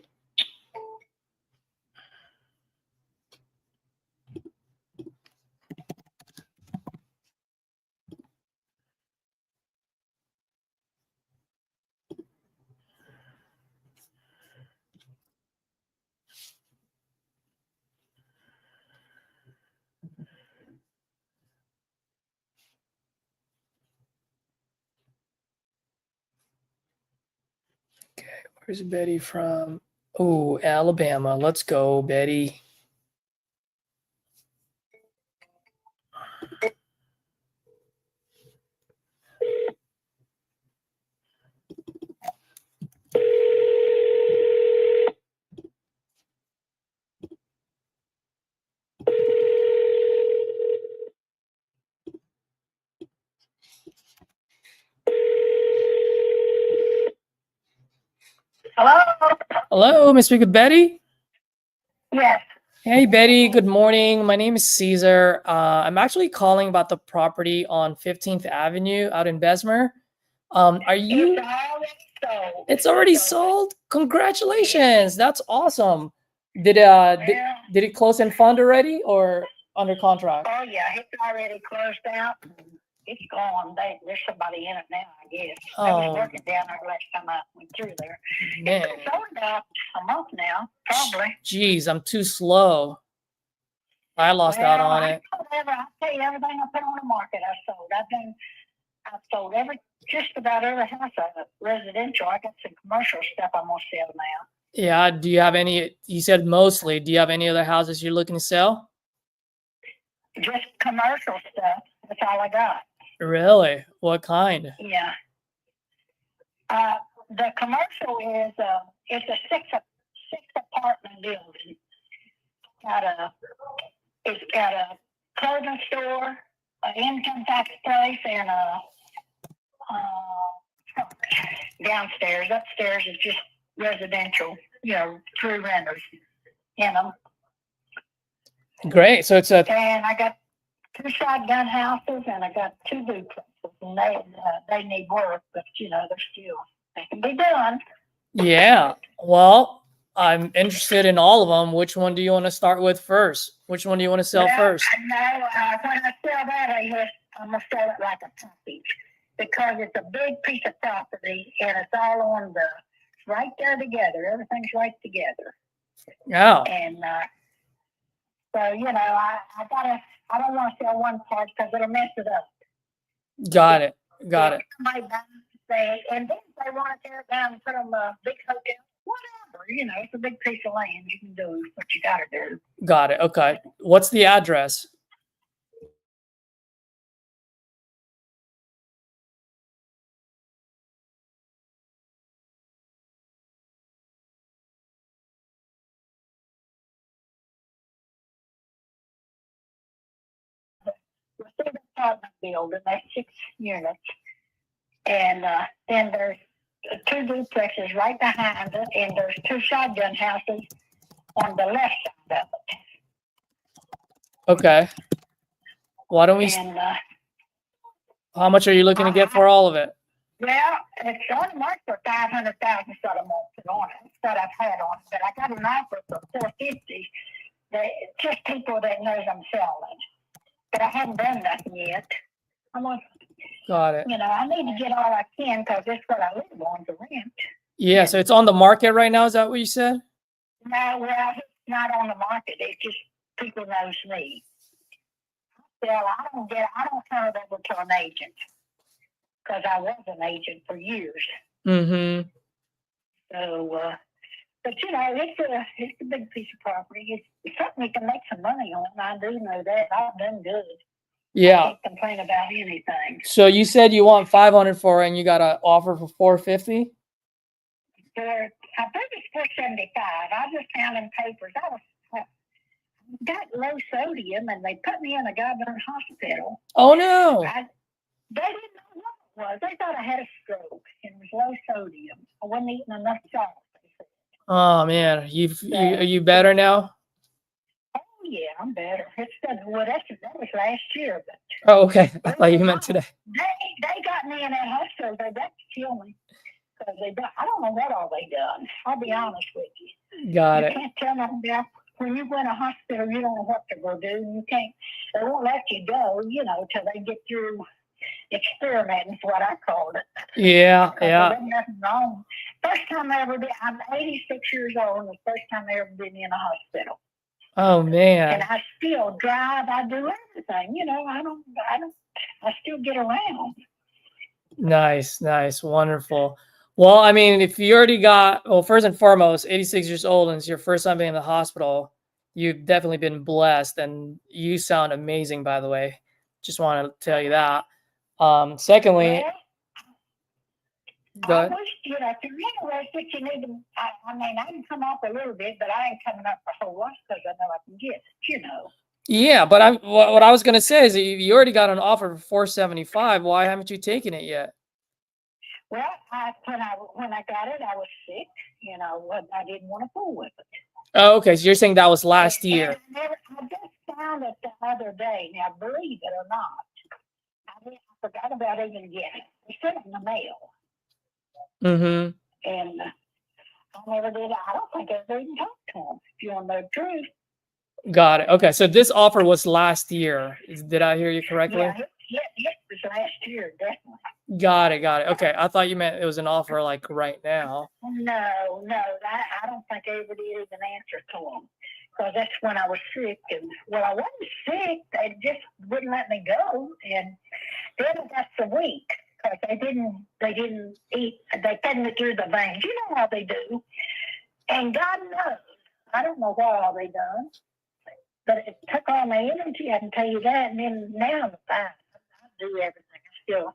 Okay, where's Betty from? Oh, Alabama. Let's go, Betty. Hello? Hello, Miss Speak with Betty. Yes. Hey, Betty. Good morning. My name is Caesar. I'm actually calling about the property on 15th Avenue out in Bessemer. Are you? It's already sold. It's already sold. Congratulations. That's awesome. Did Well, it close and fund already or under contract? oh yeah, it's already closed out. It's gone. There's somebody in it now, I guess. I was Oh, working down there last time I went through there. man. It's been sold about a month now, probably. Geez, I'm too slow. I lost out on it. I tell you, everything I put on the market, I sold. I've sold just about every house residential. I got some commercial stuff I'm gonna sell now. Yeah. Do you have any? You said mostly. Do you have any other houses you're looking to sell? Just commercial stuff. That's all I got. Really? What kind? Yeah. The commercial is it's a six apartment building. It's got a clothing store, an income tax place, and a downstairs. Upstairs is just residential, through renters in them. Great. So it's a. And I got 2 shotgun houses, and I got 2 duplexes, and they need work, but they can be done. Yeah. Well, I'm interested in all of them. Which one do you want to start with first? Which one do you want to sell first? No, when I sell that, I'm gonna sell it like a package because it's a big piece of property, and it's all on right there together. Everything's right together. Yeah. And so I don't want to sell one part because it'll mess it up. Got it. And then they want to tear it down and put them a big hotel. Whatever, it's a big piece of land. You can do what you got to do. Got it. Okay. What's the address? It's an apartment building. That's 6 units. And then there's 2 duplexes right behind it, and there's 2 shotgun houses on the left side of it. Okay. Why don't we? And How much are you looking to get for all of it? well, it's on the market for $500,000. So I'm gonna put on it. That I've had on it, but I got an offer for $450. Just people that knows I'm selling, but I haven't done nothing yet. Got it. I need to get all I can because that's what I live on, the rent. Yeah. So it's on the market right now. Is that what you said? No, well, it's not on the market. It's just people knows me. Well, I don't turn it over to an agent because I was an agent for years. Mm-hmm. So, but it's a big piece of property. It's something you can make some money on. I do know that. I've done good. Yeah. I can't complain about anything. So you said you want 500 for it and you got an offer for 450? I think it's 475. I just found in papers. I got low sodium, and they put me in a goddamn hospital. Oh no. They didn't know was. They thought I had a stroke and it was low sodium. I wasn't eating enough salt, they said. Oh man, are you better now? Oh, yeah, I'm better. Well, that was last year, but Oh, okay. I thought you meant today. they got me in that hospital. They got to kill me. Because I don't know what all they done. I'll be honest with you. Got You it. can't tell them about when you go in a hospital, you don't know what to go do. You can't, they won't let you go, till they get through experimenting, is what I called it. Yeah, There yeah. wasn't nothing wrong. First time I ever been, I'm 86 years old, and the first time I ever been in a hospital. Oh man. And I still drive, I do everything, I still get around. Nice, wonderful. Well, I mean, if you already got, well, first and foremost, 86 years old and it's your first time being in the hospital, you've definitely been blessed, and you sound amazing, by the way. Just want to tell you that. Secondly, Well, go I ahead. wish, if you're interested, you need to, I can come up a little bit, but I ain't coming up a whole lot because I know I can get it. Yeah, but what I was gonna say is that you already got an offer for $475. Why haven't you taken it yet? Well, when I got it, I was sick, I didn't want to fool with it. Oh, okay. So you're saying that was last year. I just found it the other day. Now, believe it or not, I forgot about even getting it. They sent it in the mail. Mm-hmm. And I never did. I don't think I ever even talked to them, if you want to know the truth. Got it. Okay, so this offer was last year. Did I hear you correctly? Yeah, it was last year, definitely. Got it. Okay, I thought you meant it was an offer like right now. No, I don't think I ever did even answer to them. Because that's when I was sick. And, I wasn't sick. They just wouldn't let me go. And then I got so weak. Because they didn't eat. They fed me through the veins. You know how they do. And God knows. I don't know what all they done. But it took all my energy, I can tell you that. And then now I'm fine. I do everything.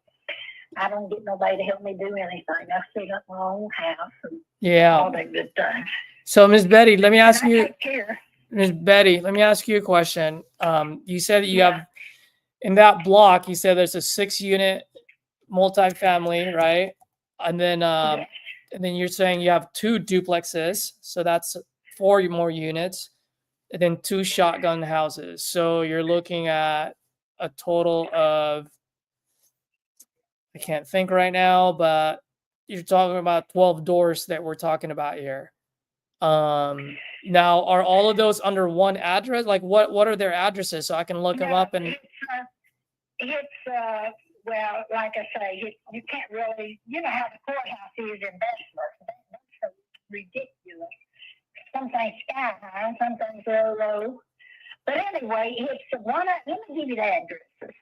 I don't get nobody to help me do anything. I set up my own house and all that good things. So, Ms. Betty, let me ask you. Take care. Ms. Betty, let me ask you a question. You said that you have in that block. You said there's a 6-unit multifamily, right? And then you're saying you have 2 duplexes, so that's 4 more units, and then 2 shotgun houses. So you're looking at a total of, I can't think right now, but you're talking about 12 doors that we're talking about here. Now, are all of those under one address? Like, what are their addresses so I can look them up? And Well, like I say, you can't really, how the courthouse is in Bessemer. That's so ridiculous. Something sky high, something low. But anyway, it's one. Let me give you the addresses.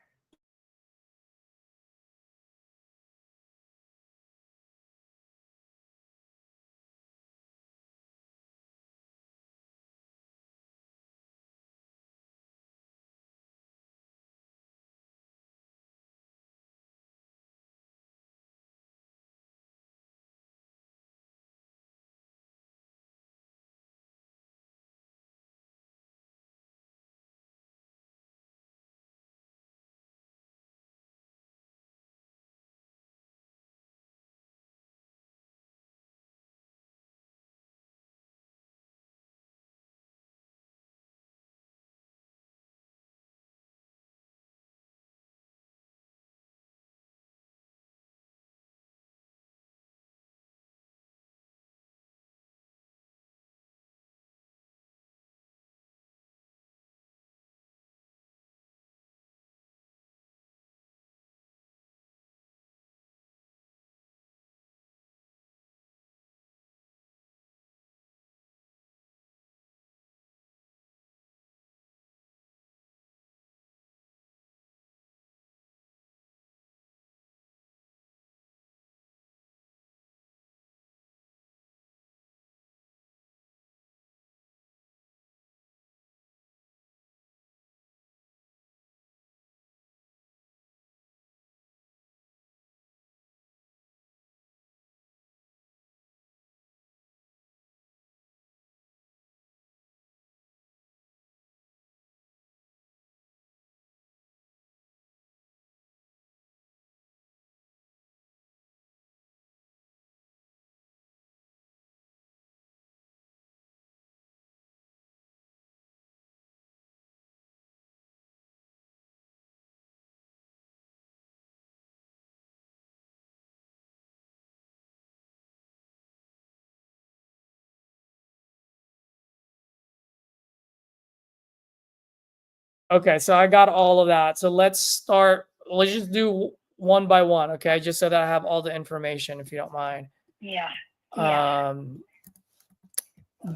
Okay, so I got all of that. So let's start. Let's just do one by one, okay? Just so that I have all the information, if you don't mind. Yeah. Yeah.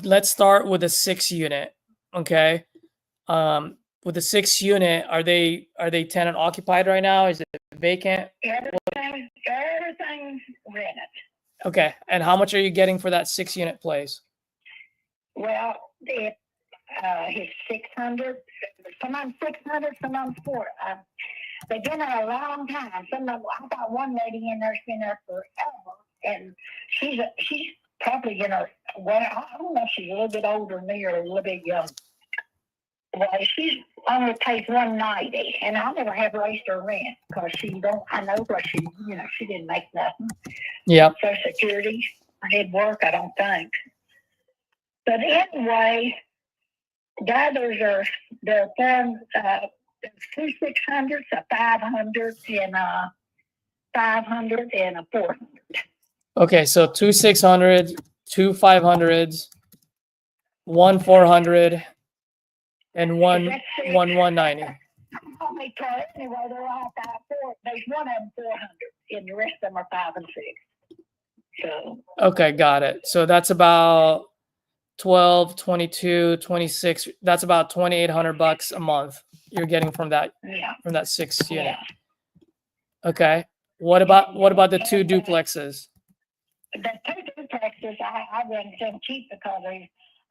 Let's start with a 6 unit, okay? With the 6 unit, are they tenant occupied right now? Is it vacant? Everything's rented. Okay, and how much are you getting for that 6 unit place? Well, his 600, some of them 600, some of them 4. They've been there a long time. Some of them, I got one lady in there, she's been there forever, and she's probably, well, I don't know if she's a little bit older than me or a little bit young. Well, she's only pays $190, and I never have raised her rent because I know what she didn't make nothing. Yeah. Social Security did work, I don't think. But anyway, the others are they're 2 600s, a 500, and a 500, and a 400. Okay, so 2 600, 2 500s, 1 400, and one 190. Anyway, they're all 5 4. There's one of them 400, and the rest of them are 5 and 6. So Okay, got it. So that's about 12, 22, 26. That's about $2,800 a month you're getting from that yeah, 6 unit. yeah. Okay. What about the 2 duplexes? The 2 duplexes, I rent them cheap because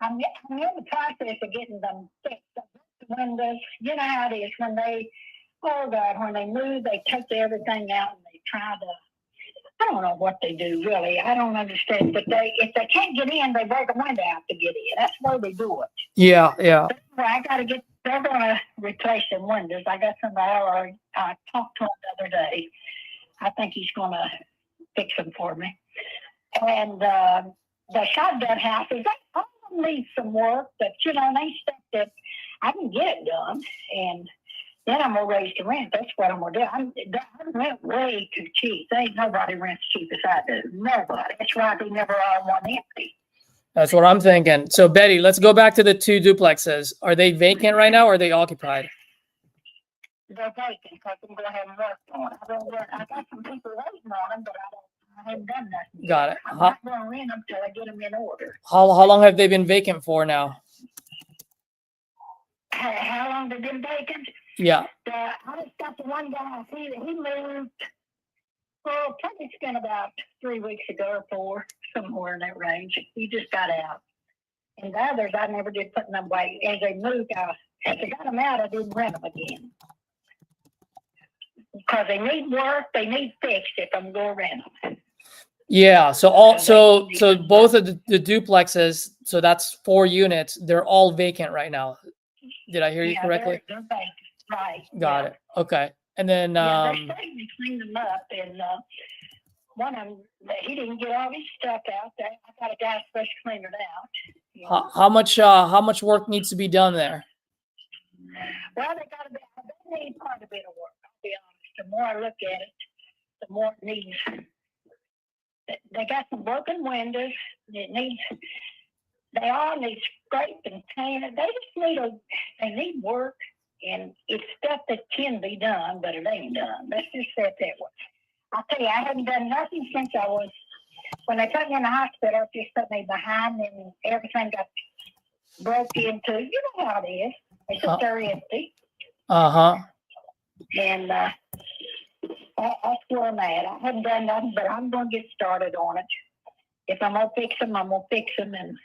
I'm in the process of getting them fixed. The windows, you know how it is when when they move, they take everything out and they try to. I don't know what they do really. I don't understand. But if they can't get in, they break a window out to get in. That's why they do it. Yeah, yeah. Well, they're gonna replace some windows. I got somebody I talked to him the other day. I think he's gonna fix them for me. And the shotgun houses, they all need some work, but they stuff that I can get it done. And then I'm gonna raise the rent. That's what I'm gonna do. I rent way too cheap. There ain't nobody rents cheap as I do. Nobody. That's why they never all want empty. That's what I'm thinking. So Betty, let's go back to the 2 duplexes. Are they vacant right now or are they occupied? They're vacant because I'm gonna have them worked on. I got some people waiting on them, but I haven't done nothing. Got it. I'm not gonna rent them till I get them in order. How long have they been vacant for now? How long they've been vacant? Yeah. I just got the one guy. He moved. Well, probably it's been about 3 weeks ago or 4, somewhere in that range. He just got out. And the others, I never did put them away. As they moved out, as I got them out, I didn't rent them again. Because they need work, they need fixed if I'm going to rent them. Yeah. So both of the duplexes, so that's 4 units, they're all vacant right now. Did I hear you correctly? They're vacant. Right. Got it. Okay. And then they're starting to clean them up, and one of them, he didn't get all his stuff out there. I got a guy supposed to clean it out. how much work needs to be done there? Well, they need quite a bit of work, I'll be honest. The more I look at it, the more it needs. They got some broken windows. They all need scraped and painted. They need work. And it's stuff that can be done, but it ain't done. Let's just say it that way. I'll tell you, I haven't done nothing since when they put me in the hospital, it just put me behind and everything got broke into. You know how it is. It's just they're empty. Uh-huh. And that's where I'm at. I haven't done nothing, but I'm going to get started on it. If I'm going to fix them, I'm going to fix them. And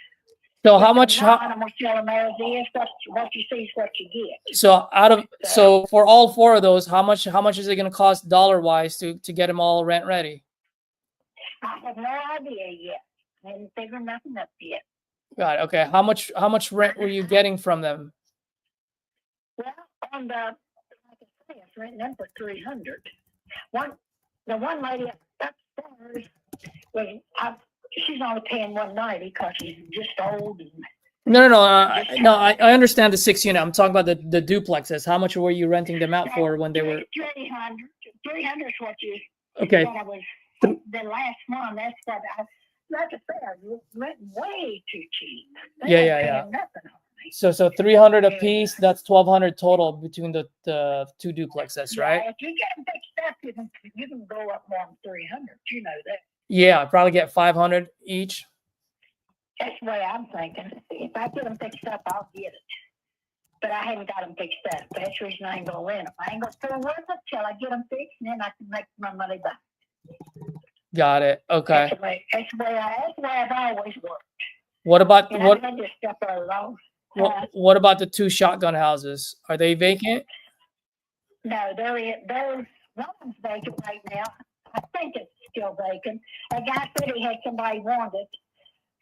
so how much? I'm going to tell them as is. What you see is what you get. So for all 4 of those, how much is it going to cost dollar-wise to get them all rent ready? I have no idea yet. I haven't figured nothing up yet. Got it. Okay. How much rent were you getting from them? Well, on I was renting them for $300. The one lady upstairs she's only paying $190 because she's just old. No. I understand the 6 unit. I'm talking about the duplexes. How much were you renting them out for when they were? 300. 300 is what you. Okay. The last one. That's what like I said, you're renting way too cheap. Yeah. Nothing on me. So 300 a piece. That's 1,200 total between the two duplexes, right? Yeah, if you get them fixed up, you can go up more than 300. You know that. Yeah, probably get 500 each. That's the way I'm thinking. If I get them fixed up, I'll get it. But I haven't got them fixed up. That's the reason I ain't gonna rent them. I ain't gonna pull with it till I get them fixed, and then I can make my money back. Got it. Okay. That's the way I've always worked. What about And what? I had this stuff all along. What about the two shotgun houses? Are they vacant? No, they're one of them's vacant right now. I think it's still vacant. A guy said he had somebody want it,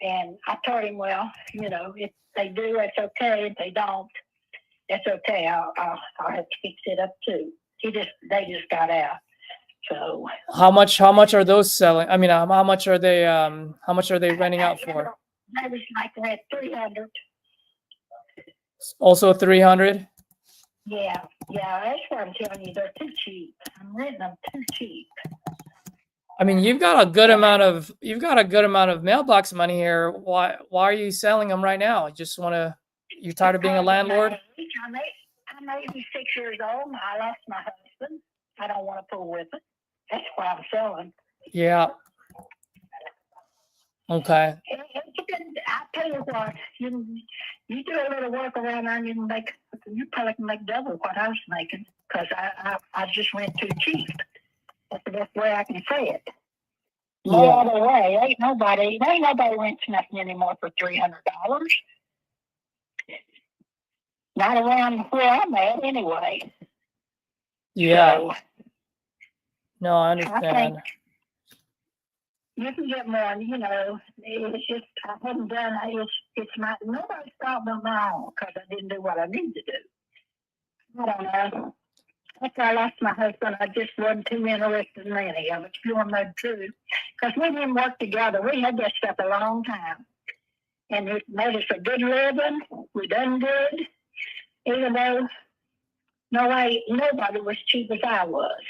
and I told him, well, you know, if they do, it's okay. If they don't, it's okay. I'll have to fix it up too. They just got out. So How much are those selling? I mean, how much are they renting out for? They was like at 300. Also 300? Yeah, that's what I'm telling you. They're too cheap. I'm renting them too cheap. I mean, you've got a good amount of mailbox money here. Why are you selling them right now? You're tired of being a landlord? I'm 86 years old. I lost my husband. I don't want to pull with it. That's why I'm selling. Yeah. Okay. I tell you what, you do a little work around there, and you probably can make double what I was making, because I just went too cheap. That's the best way I can say it. No other way. Ain't nobody rents nothing anymore for $300. Not around where I'm at, anyway. Yeah. So, No, I understand. I think you can get more, you know. It's just I haven't done it. It's nobody's fault but my own, because I didn't do what I needed to do. I don't know. After I lost my husband, I just wasn't too interested in any of it. You want to know the truth? Because we didn't work together. We had that stuff a long time, and it made us a good living. We done good, even though nobody was cheap as I was,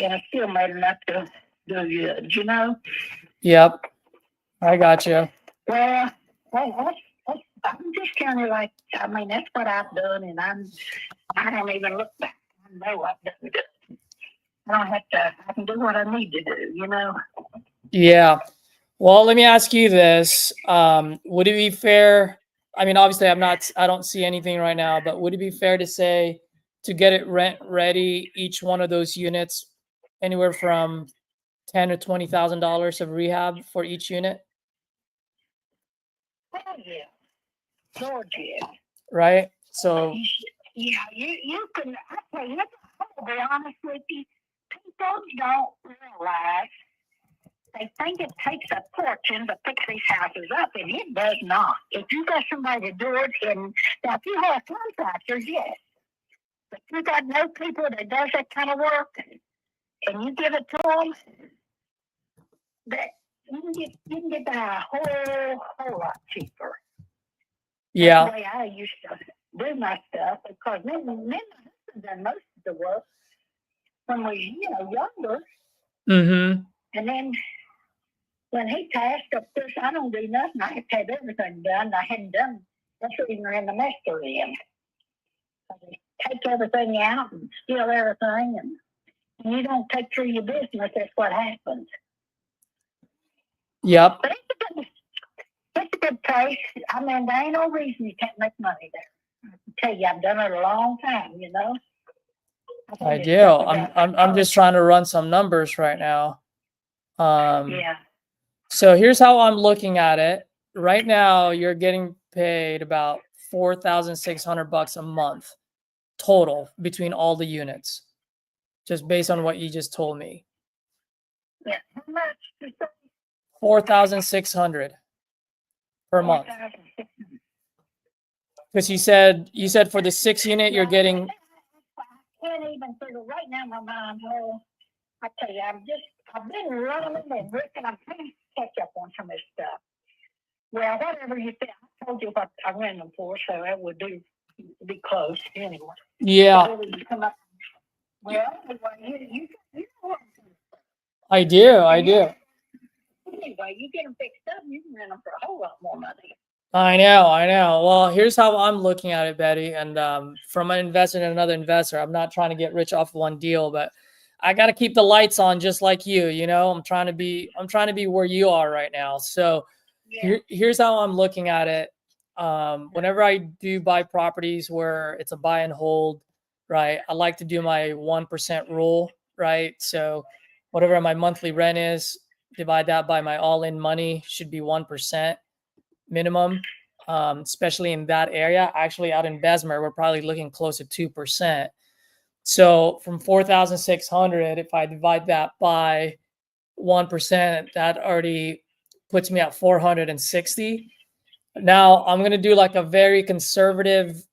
and I still made enough to do good. You know. Yep. I got you. Well, I'm just kind of like, I mean, that's what I've done, and I don't even look back. I know I've done good. I can do what I need to do, you know? Yeah. Well, let me ask you this. Would it be fair? I mean, obviously I don't see anything right now, but would it be fair to say to get it rent ready, each one of those units, anywhere from $10,000 to $20,000 of rehab for each unit? Oh, yeah. Lord, yeah. Right? So Yeah, you can, I tell you, I'll be honest with you, people don't realize, they think it takes a fortune to fix these houses up, and it does not. If you got somebody to do it, and now if you have contractors, yes. But you got no people that does that kind of work, and you give it to them, that you can get that a whole lot cheaper. yeah. That's the way I used to do my stuff, because then my husband done most of the work when we, younger. Mm-hmm. And then when he passed, of course, I don't do nothing. I have to have everything done. I hadn't done. That's the reason we're in the mess they're in. Take everything out and steal everything, and you don't take care of your business. That's what happens. Yep. But it's a good place. I mean, there ain't no reason you can't make money there. I can tell you, I've done it a long time. You know. I do. I'm just trying to run some numbers right now. Yeah. So here's how I'm looking at it. Right now, you're getting paid about $4,600 a month total between all the units, just based on what you just told me. Yeah. How much? 4,600 per month. Because you said for the 6-unit you're getting. I can't even figure right now. My mind, I tell you, I've been running and working. I'm trying to catch up on some of this stuff. Well, whatever you think, I told you what I ran them for, so that would be close anyway. Yeah. So you come up, well, anyway, you know I do. anyway, you get them fixed up, you can rent them for a whole lot more money. I know, I know. Well, here's how I'm looking at it, Betty. And from an investor and another investor, I'm not trying to get rich off one deal, but I got to keep the lights on just like you. You know, I'm trying to be where you are right now. So Yeah. here's how I'm looking at it. Whenever I do buy properties where it's a buy and hold, right? I like to do my 1% rule, right? So whatever my monthly rent is, divide that by my all-in money should be 1% minimum, especially in that area. Actually, out in Bessemer, we're probably looking close to 2%. So from 4,600, if I divide that by 1%, that already puts me at 460. Now I'm going to do like a very conservative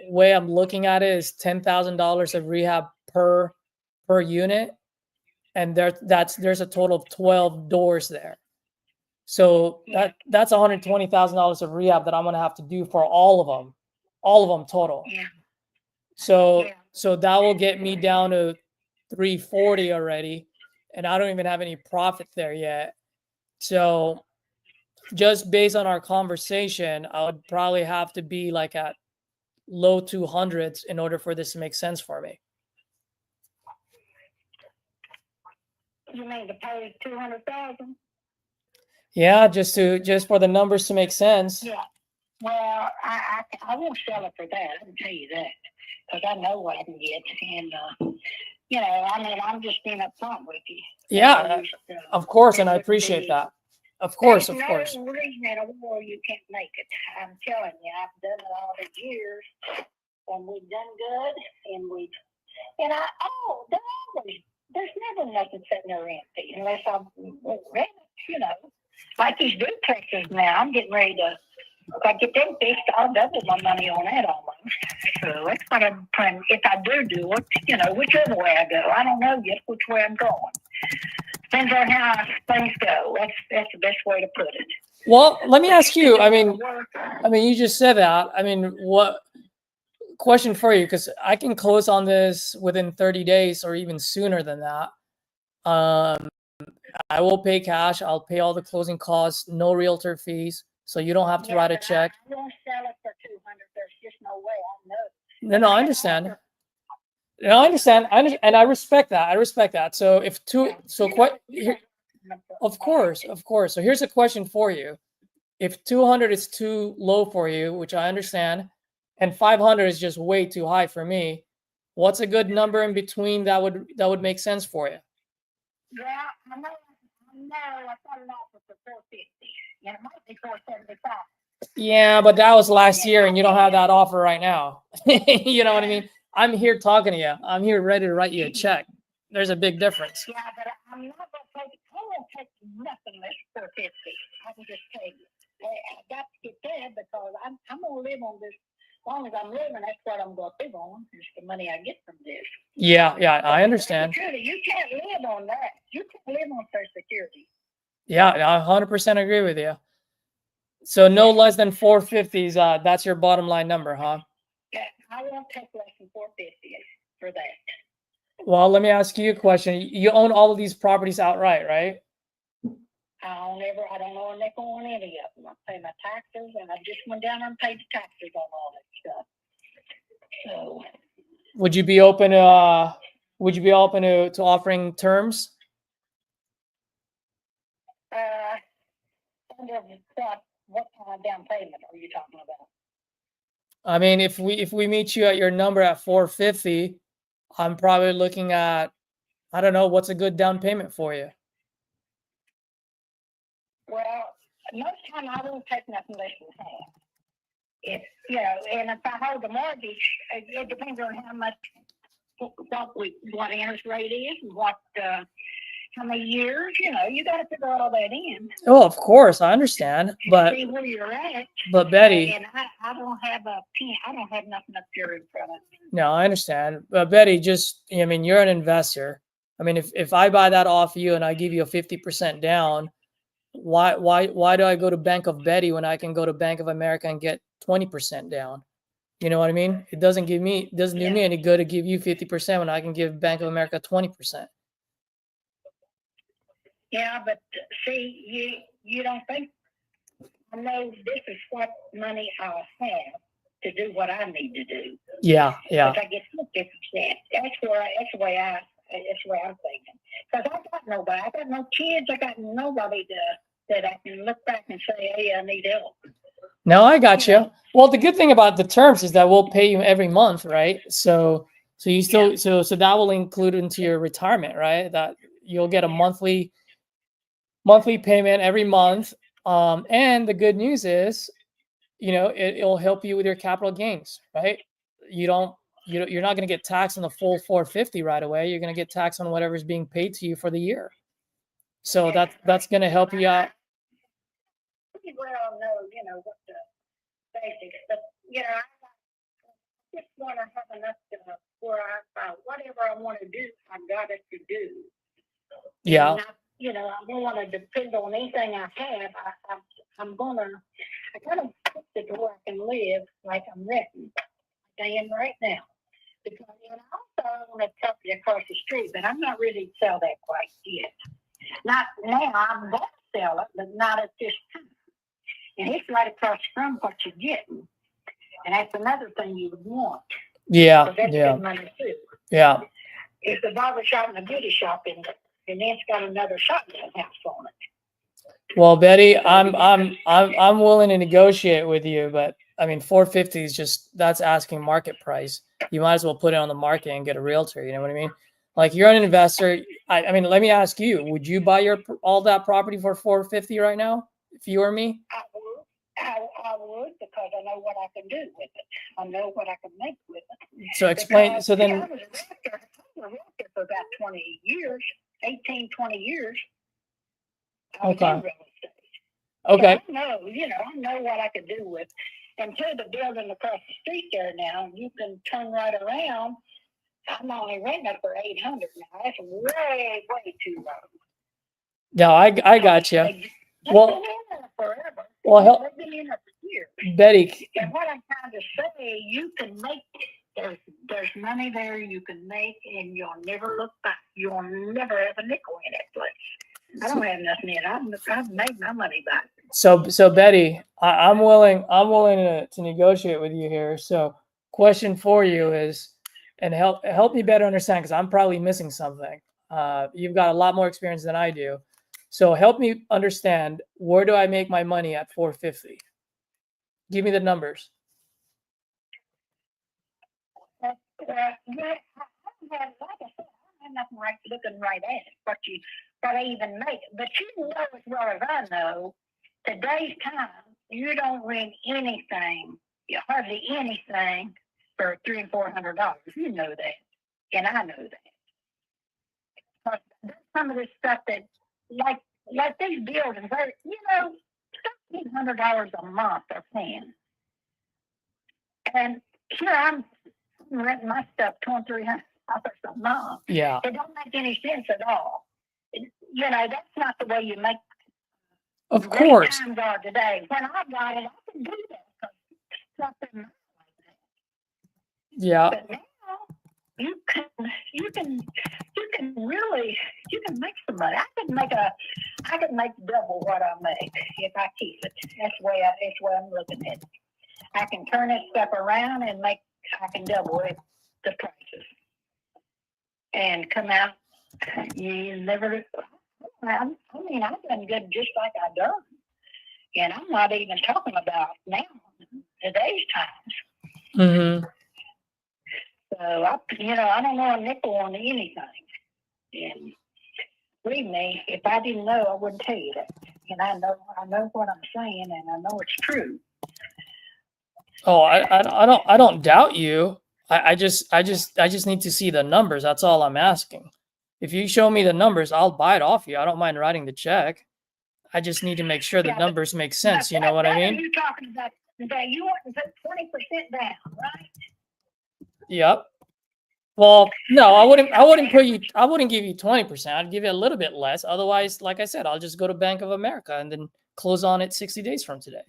way I'm looking at it is $10,000 of rehab per unit. And there's a total of 12 doors there. So that's $120,000 of rehab that I'm gonna have to do for all of them total. Yeah. So Yeah. so that will get me down to 340 already, and I don't even have any profit there yet. So just based on our conversation, I would probably have to be like at low 200s in order for this to make sense for me. You mean to pay 200,000? Yeah, just for the numbers to make sense. Yeah. Well, I won't sell it for that. I can tell you that, because I know what I can get, and you know, I mean, I'm just being upfront with you. Yeah, of course, and I appreciate that. Of course, of course. There's no reason in the world you can't make it. I'm telling you, I've done it all these years, and we've done good, there's never nothing sitting there empty unless I'm ready, you know, like these duplexes now. I'm getting ready to, if I get them fixed, I'll double my money on that almost. So that's what I'm planning. If I do it, you know, whichever way I go. I don't know yet which way I'm going. Depends on how things go. That's the best way to put it. Well, let me ask you. I mean, you just said that. I mean, what question for you? Because I can close on this within 30 days or even sooner than that. I will pay cash. I'll pay all the closing costs, no realtor fees, so you don't have to write a check. I won't sell it for 200. There's just no way. I know. No, I understand. No, I understand. And I respect that. I respect that. So of course. So here's a question for you. If 200 is too low for you, which I understand, and 500 is just way too high for me, what's a good number in between that would make sense for you? Yeah, I know. I thought it offered for 450. And it might be 475. Yeah, but that was last year, and you don't have that offer right now. You know what I mean? I'm here talking to you. I'm here ready to write you a check. There's a big difference. Yeah, but I'm not going to take, I won't take nothing less than 450. I can just tell you. I got to get there because I'm going to live on this. As long as I'm living, that's what I'm going to live on. Is the money I get from this. Yeah, I understand. You can't live on that. You can't live on Social Security. Yeah, I 100% agree with you. So no less than 450s. That's your bottom line number, huh? Yeah, I won't take less than 450 for that. Well, let me ask you a question. You own all of these properties outright, right? I don't know a nickel on any of them. I pay my taxes, and I just went down and paid the taxes on all that stuff. So, would you be open to offering terms? What kind of down payment are you talking about? I mean, if we meet you at your number at 450, I'm probably looking at, I don't know, what's a good down payment for you? Well, most time I won't take nothing less than half. If you know, and if I hold the mortgage, it depends on how much, what interest rate is, and what how many years. You know, you got to figure all that in. Oh, of course, I understand, but see where you're at. But Betty, and I don't have a pen. I don't have nothing up here in front of me. No, I understand, but Betty, I mean, you're an investor. I mean, if I buy that off you and I give you a 50% down, why do I go to Bank of Betty when I can go to Bank of America and get 20% down? You know what I mean? It doesn't do me any good to give you 50% when I can give Bank of America 20%. Yeah, but see, you don't think I know this is what money I'll have to do what I need to do. Yeah, yeah. If I get 50%, that's the way I'm thinking. Because I got nobody. I got no kids. I got nobody that I can look back and say, hey, I need help. No, I got you. Well, the good thing about the terms is that we'll pay you every month, right? So you still, so that will include into your retirement, right? That you'll get a monthly payment every month. And the good news is, it'll help you with your capital gains, right? You're not going to get taxed on the full 450 right away. You're going to get taxed on whatever's being paid to you for the year. So that's going to help you out. Pretty well know, what the basics, but, I just want to have enough to where whatever I want to do, I've got it to do. Yeah. And I don't want to depend on anything I have. I gotta put the door I can live like I'm renting. I am right now. Because also I want to talk to you across the street, but I'm not ready to sell that quite yet. Not now, I'm going to sell it, but not at this time. And it's right across from what you're getting. And that's another thing you would want. Yeah. So that's Yeah. good money too. Yeah. It's a barber shop and a beauty shop in there. And then it's got another shotgun house on it. Well, Betty, I'm willing to negotiate with you, but I mean, 450 is that's asking market price. You might as well put it on the market and get a realtor. You know what I mean? Like, you're an investor. I mean, let me ask you: would you buy all that property for 450 right now if you were me? I would, because I know what I can do with it. I know what I can make with it. So explain. Because, So then, I was a realtor for about 20 years, 18, 20 years. I was Okay. in real estate. Okay. So I know what I could do with. Until the building across the street there now, you can turn right around. I'm only renting it for 800 now. That's way too low. No, I got you. Well, they've been in there forever. Well, They've been in there for years. Betty. And what I'm trying to say, you can make, there's money there you can make, and you'll never look back. You'll never have a nickel in that place. I don't have nothing in it. I've made my money back. So Betty, I'm willing to negotiate with you here. So question for you is, and help me better understand, because I'm probably missing something. You've got a lot more experience than I do. So help me understand, where do I make my money at 450? Give me the numbers. I don't have nothing looking right at it, what I even make. But you know as well as I know, today's time, you don't rent anything, hardly anything, for $300 and $400. You know that, and I know that. But some of this stuff that, like these buildings, $1,500 a month they're paying. And here I'm renting my stuff $200-300 a month. Yeah. It don't make any sense at all. That's not the way you make. Of course. Times are today. When I got it, I can do that. Something like that. Yeah. But now you can really make some money. I can make double what I make if I keep it. That's the way I'm looking at it. I can turn this stuff around and I can double it, the prices, and come out. You never. I mean, I've done good just like I done, and I'm not even talking about now, today's times. Mm-hmm. So I don't know a nickel on anything, and believe me, if I didn't know, I wouldn't tell you that. And I know what I'm saying, and I know it's true. Oh, I don't doubt you. I just need to see the numbers. That's all I'm asking. If you show me the numbers, I'll buy it off you. I don't mind writing the check. I just need to make sure the numbers make sense. You know what I mean? You talking about that? You want to put 20% down, right? Yep. Well, no, I wouldn't give you 20%. I'd give you a little bit less. Otherwise, like I said, I'll just go to Bank of America and then close on it 60 days from today.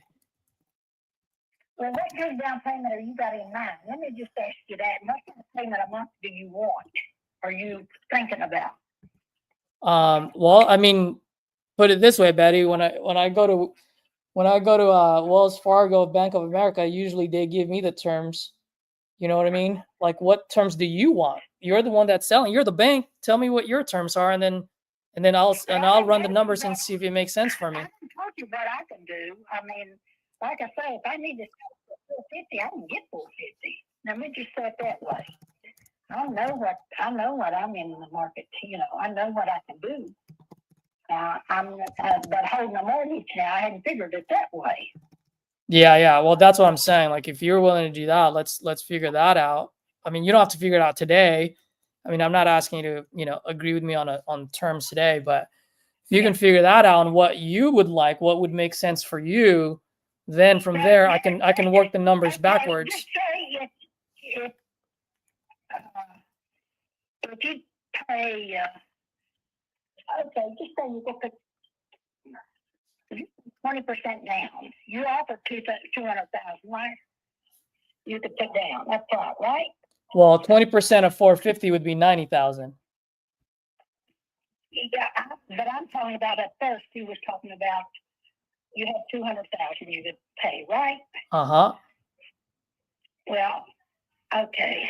Well, what kind of down payment have you got in mind? Let me just ask you that. What kind of payment a month do you want? Are you thinking about? Well, I mean, put it this way, Betty. When I go when I go to Wells Fargo, Bank of America, usually they give me the terms. You know what I mean? Like, what terms do you want? You're the one that's selling. You're the bank. Tell me what your terms are, and then I'll run the numbers and see if it makes sense for me. I can tell you what I can do. I mean, like I say, if I need to sell for 450, I can get 450. Let me just say it that way. I know what I'm in the market. You know, I know what I can do. But holding a mortgage now, I hadn't figured it that way. Yeah. Well, that's what I'm saying. Like, if you're willing to do that, let's figure that out. I mean, you don't have to figure it out today. I mean, I'm not asking you to, agree with me on terms today, but if you can figure that out and what you would like, what would make sense for you, then from there I can work the numbers backwards. Just say if you pay, okay, just say you go put 20% down. You offer 200,000, right? You could put down. That's all right. Well, 20% of 450 would be 90,000. Yeah, but I'm talking about at first. You was talking about you have 200,000 you could pay, right? Uh-huh. Well, okay.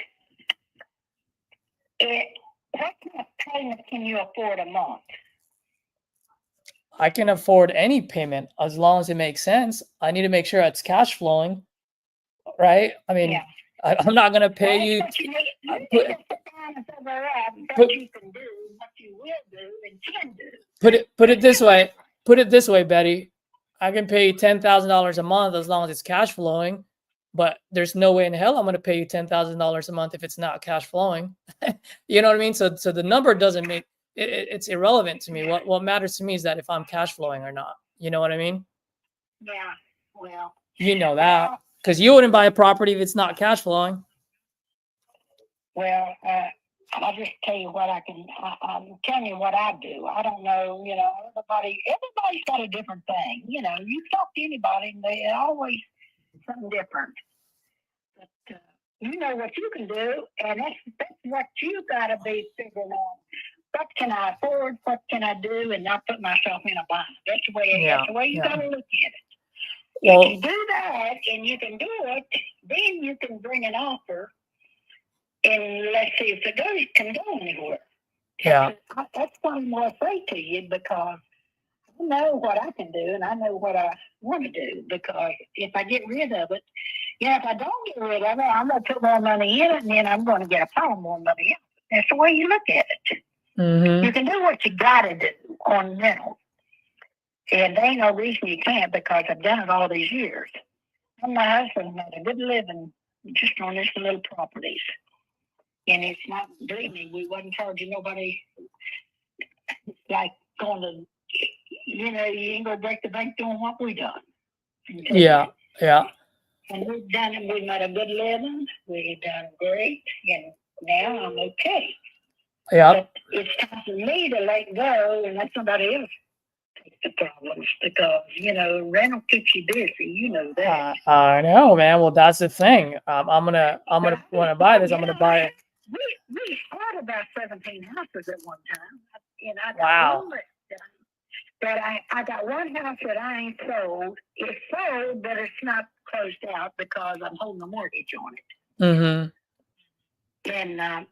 What kind of payment can you afford a month? I can afford any payment as long as it makes sense. I need to make sure it's cash flowing, right? I mean, Yeah. I'm not going to pay you. But you need to sit down and figure out what you can do, what you will do, and can do. Put it this way. Put it this way, Betty. I can pay you $10,000 a month as long as it's cash flowing, but there's no way in hell I'm going to pay you $10,000 a month if it's not cash flowing. You know what I mean? So the number doesn't make it's irrelevant to me. What matters to me is that if I'm cash flowing or not. You know what I mean? Yeah. Well. You know that because you wouldn't buy a property if it's not cash flowing. Well, I'll just tell you what I'm telling you what I do. I don't know, everybody's got a different thing. You talk to anybody and they always something different. But you know what you can do, and that's what you got to be figuring out. What can I afford? What can I do, and not put myself in a bind? That's the way you got to look at it. Well, if you do that and you can do it, then you can bring an offer. And let's see if it can go anywhere. Yeah. That's what I'm going to say to you because I know what I can do and I know what I want to do because if I get rid of it, if I don't get rid of it, I'm going to put more money in it and then I'm going to get a pile more money out. That's the way you look at it. Mm-hmm. You can do what you got to do on rental. And there ain't no reason you can't because I've done it all these years. And my husband made a good living just on these little properties. And it's not, believe me, we wasn't charging nobody like going to, you ain't going to break the bank doing what we done. Okay? Yeah. And we've done it, we made a good living, we've done great, and now I'm okay. Yeah. But it's time for me to let go and let somebody else take the problems because, rental keeps you busy, you know that. I know, man. Well, that's the thing. I'm gonna when I buy this, I'm gonna buy it. We had about 17 houses at one time, and I got Wow. one left. But I got one house that I ain't sold. It's sold, but it's not closed out because I'm holding a mortgage on it. Mm-hmm. And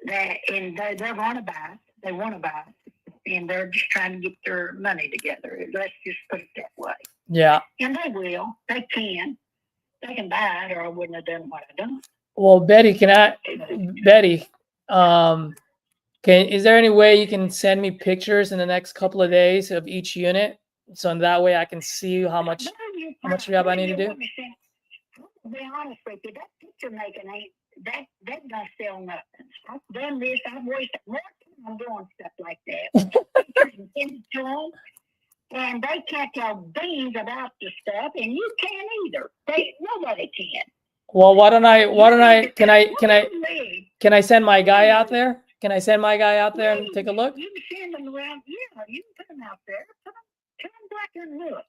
they want to buy it. They want to buy it, and they're just trying to get their money together. Let's just put it that way. Yeah. And they will. They can. They can buy it, or I wouldn't have done what I done. Well, Betty, is there any way you can send me pictures in the next couple of days of each unit, so in that way I can see how much rehab I need to do? To be honest with you, that picture making that don't sell nothing. I've done this. I've wasted more time on doing stuff like that. Pictures and send it to them, and they can't tell beans about the stuff, and you can't either. Nobody can. Well, can I send my guy out there? Can I send my guy out there and take a look? You can send them around. Yeah, you can put them out there. Put them back and look.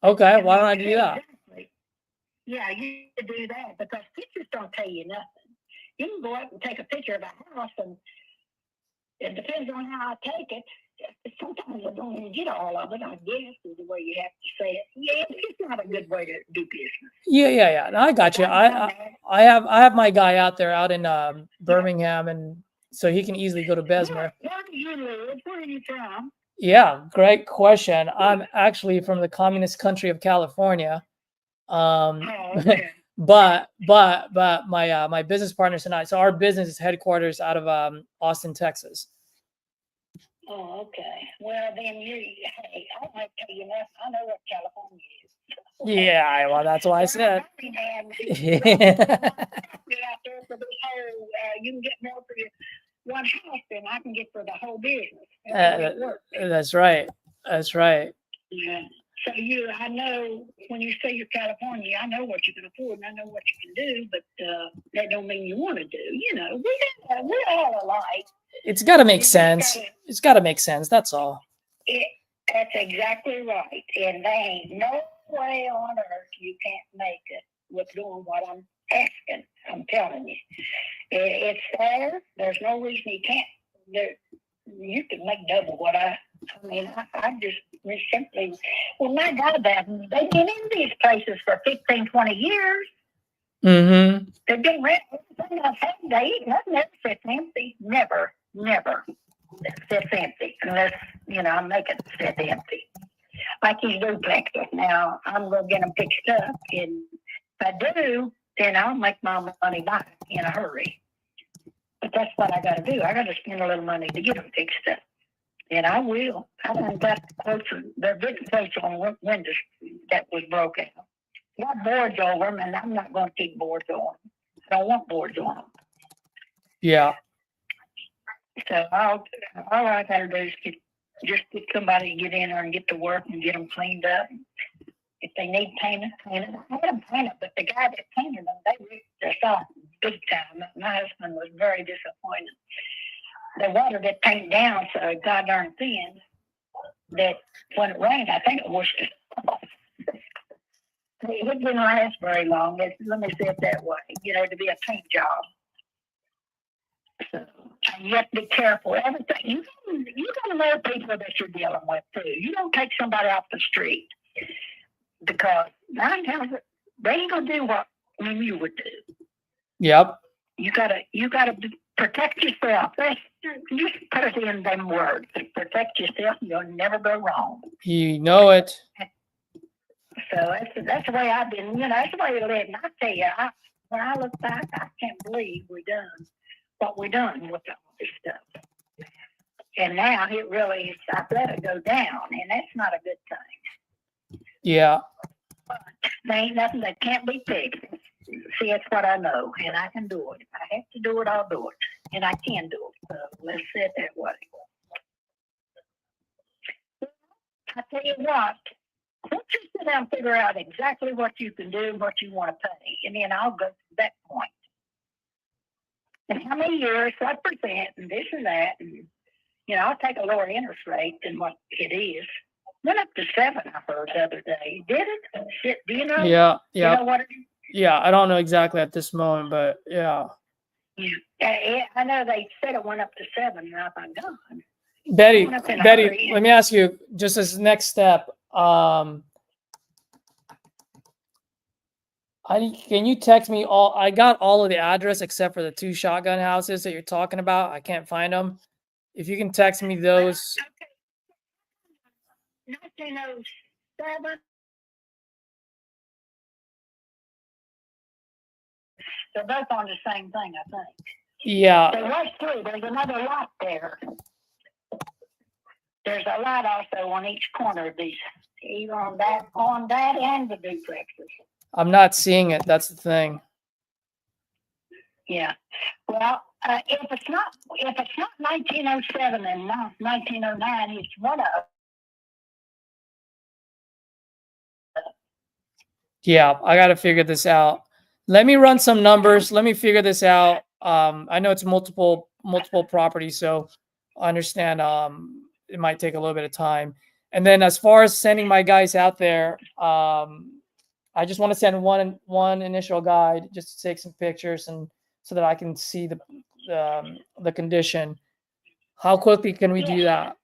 Okay, why don't I do that? Exactly. Yeah, you can do that because pictures don't tell you nothing. You can go out and take a picture of a house, and it depends on how I take it. sometimes I don't even get all of it. I guess is the way you have to say it. Yeah, it's just not a good way to do business. Yeah. No, I got you. I have my guy out there out in Birmingham, and so he can easily go to Bessemer. Where do you live? Where are you from? Yeah, great question. I'm actually from the communist country of California. Oh, okay. but my business partners and I, so our business is headquarters out of Austin, Texas. Oh, okay. Well, then hey, I might tell you nothing. I know what California is. Yeah, well, that's why I said. Out there for the whole, you can get more for your one house than I can get for the whole business. That's right. That's right. Yeah. So I know when you say you're California, I know what you can afford and I know what you can do, but that don't mean you want to do. You know, we're all alike. It's got to make sense. It's got to make sense. That's all. That's exactly right. And there ain't no way on earth you can't make it with doing what I'm asking. I'm telling you. It's there. There's no reason you can't. You can make double what I just simply, my God, they've been in these places for 15, 20 years. Mm-hmm. They've been renting. They eat nothing ever sits empty. Never sits empty unless, I'm making it sit empty. Like these duplexes. Now, I'm going to get them fixed up. And if I do, then I'll make my money back in a hurry. But that's what I got to do. I got to spend a little money to get them fixed up. And I will. I done got quotes. They're getting quotes on windows that was broke out. Got boards over them, and I'm not going to keep boards on them. I don't want boards on them. Yeah. So all I got to do is just get somebody to get in there and get to work and get them cleaned up. If they need painted, paint it. I had them painted, but the guy that painted them, they ripped us off big time. My husband was very disappointed. They watered that paint down so god darn thin that when it rained, I think it washed it off. It didn't last very long. Let me say it that way, to be a paint job. So you have to be careful. Everything you gotta know people that you're dealing with too. You don't take somebody off the street because 9 times they ain't gonna do what you would do. Yep. You gotta protect yourself. Just put it in them words. Protect yourself, and you'll never go wrong. You know it. So that's the way I've been. That's the way I live. And I tell you, when I look back, I can't believe we done what we done with all this stuff. And now it really, I've let it go down, and that's not a good thing. Yeah. But there ain't nothing that can't be fixed. See, that's what I know, and I can do it. If I have to do it, I'll do it. And I can do it. So let's say it that way. I tell you what, once you sit down and figure out exactly what you can do and what you want to pay, and then I'll go to that point. And how many years, what percent, and this and that, and I'll take a lower interest rate than what it is. Went up to 7, I heard the other day. Did it? Do you know? Yeah. You know what it is? Yeah, I don't know exactly at this moment, but yeah. I know they said it went up to 7, and I thought, God. Betty, let me ask you, just as next step, can you text me I got all of the address except for the 2 shotgun houses that you're talking about. I can't find them. If you can text me those. Okay. 1907. They're both on the same thing, I think. Yeah. There was 3. There's another lot there. There's a lot also on each corner of these, either on that and the duplexes. I'm not seeing it. That's the thing. Yeah. Well, if it's not 1907 and not 1909, it's one of. Yeah, I got to figure this out. Let me run some numbers. Let me figure this out. I know it's multiple properties, so I understand. It might take a little bit of time. And then as far as sending my guys out there, I just want to send one initial guide just to take some pictures and so that I can see the condition. How quickly can we do that?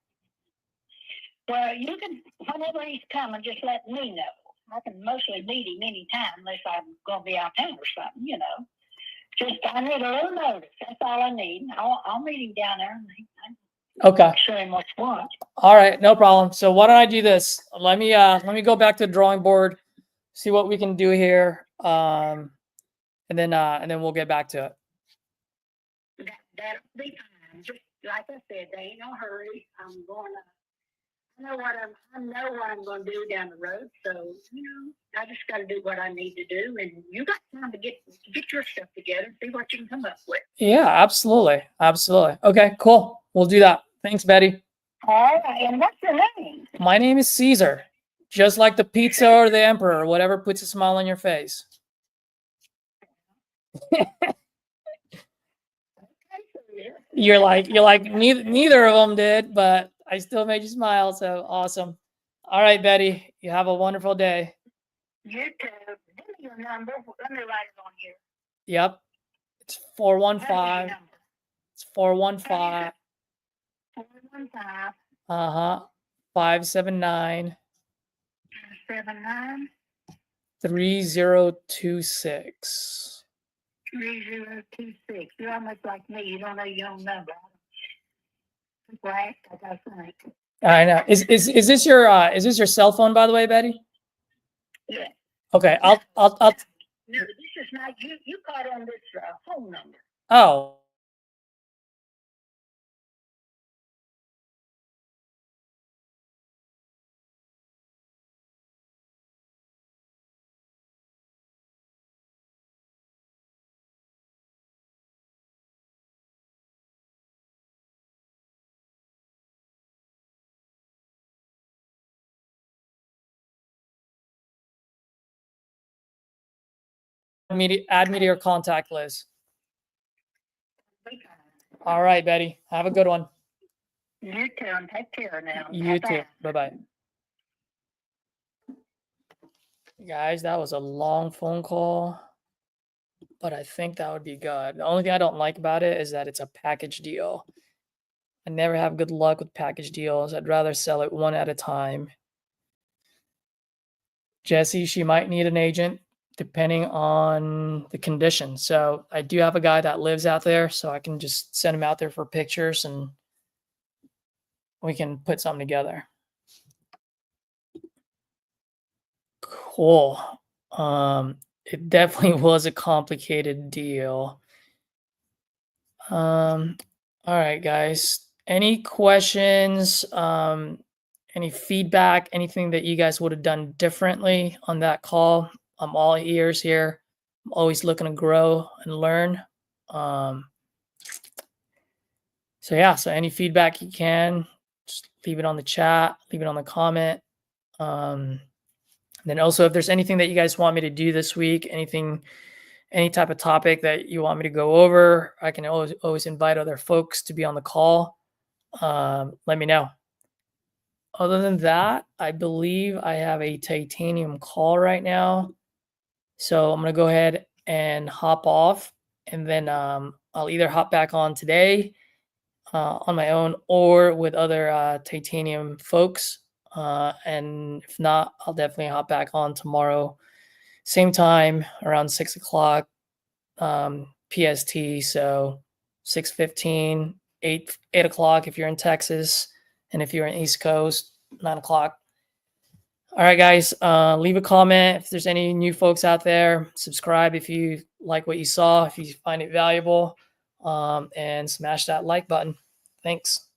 Well, you can, whenever he's coming, just let me know. I can mostly meet him anytime unless I'm going to be out of town or something, you know. Just, I need a little notice. That's all I need. I'll meet him down there and Okay. show him what's what. All right, no problem. So why don't I do this? Let me go back to the drawing board, see what we can do here, and then we'll get back to it. That'll be fine. Just like I said, they ain't no hurry. I'm going to. I know what I'm going to do down the road. So you know, I just got to do what I need to do, and you got time to get your stuff together and see what you can come up with. Yeah, absolutely, absolutely. Okay, cool. We'll do that. Thanks, Betty. All right. And what's your name? My name is Caesar, just like the pizza or the emperor, whatever puts a smile on your face. You're like neither of them did, but I still made you smile. So awesome. All right, Betty, you have a wonderful day. You too. Give me your number. Let me write it on here. Yep. It's 415. It's 415. 415. 579 79 3026. 3026. You're almost like me. You don't know your own number. Right? I gotta think. I know. Is this your cell phone, by the way, Betty? Yeah. Okay. I'll. No, this is not you. You caught on this phone number. Oh. Add me to your contact list. All right, Betty. Have a good one. You too, and take care now. You too. Bye-bye. Bye-bye. Guys, that was a long phone call, but I think that would be good. The only thing I don't like about it is that it's a package deal. I never have good luck with package deals. I'd rather sell it one at a time. Jesse, she might need an agent depending on the condition. So I do have a guy that lives out there, so I can just send him out there for pictures and we can put something together. Cool. It definitely was a complicated deal. All right, guys. Any questions? Any feedback? Anything that you guys would have done differently on that call? I'm all ears here. I'm always looking to grow and learn. So yeah, so any feedback you can, just leave it on the chat, leave it on the comment. Then also, if there's anything that you guys want me to do this week, any type of topic that you want me to go over, I can always invite other folks to be on the call. Let me know. Other than that, I believe I have a titanium call right now. So I'm going to go ahead and hop off, and then I'll either hop back on today on my own or with other titanium folks. And if not, I'll definitely hop back on tomorrow. Same time, around 6 o'clock PST. So 6:15, 8 o'clock if you're in Texas. And if you're in East Coast, 9 o'clock. All right, guys, leave a comment if there's any new folks out there. Subscribe if you like what you saw, if you find it valuable, and smash that like button. Thanks.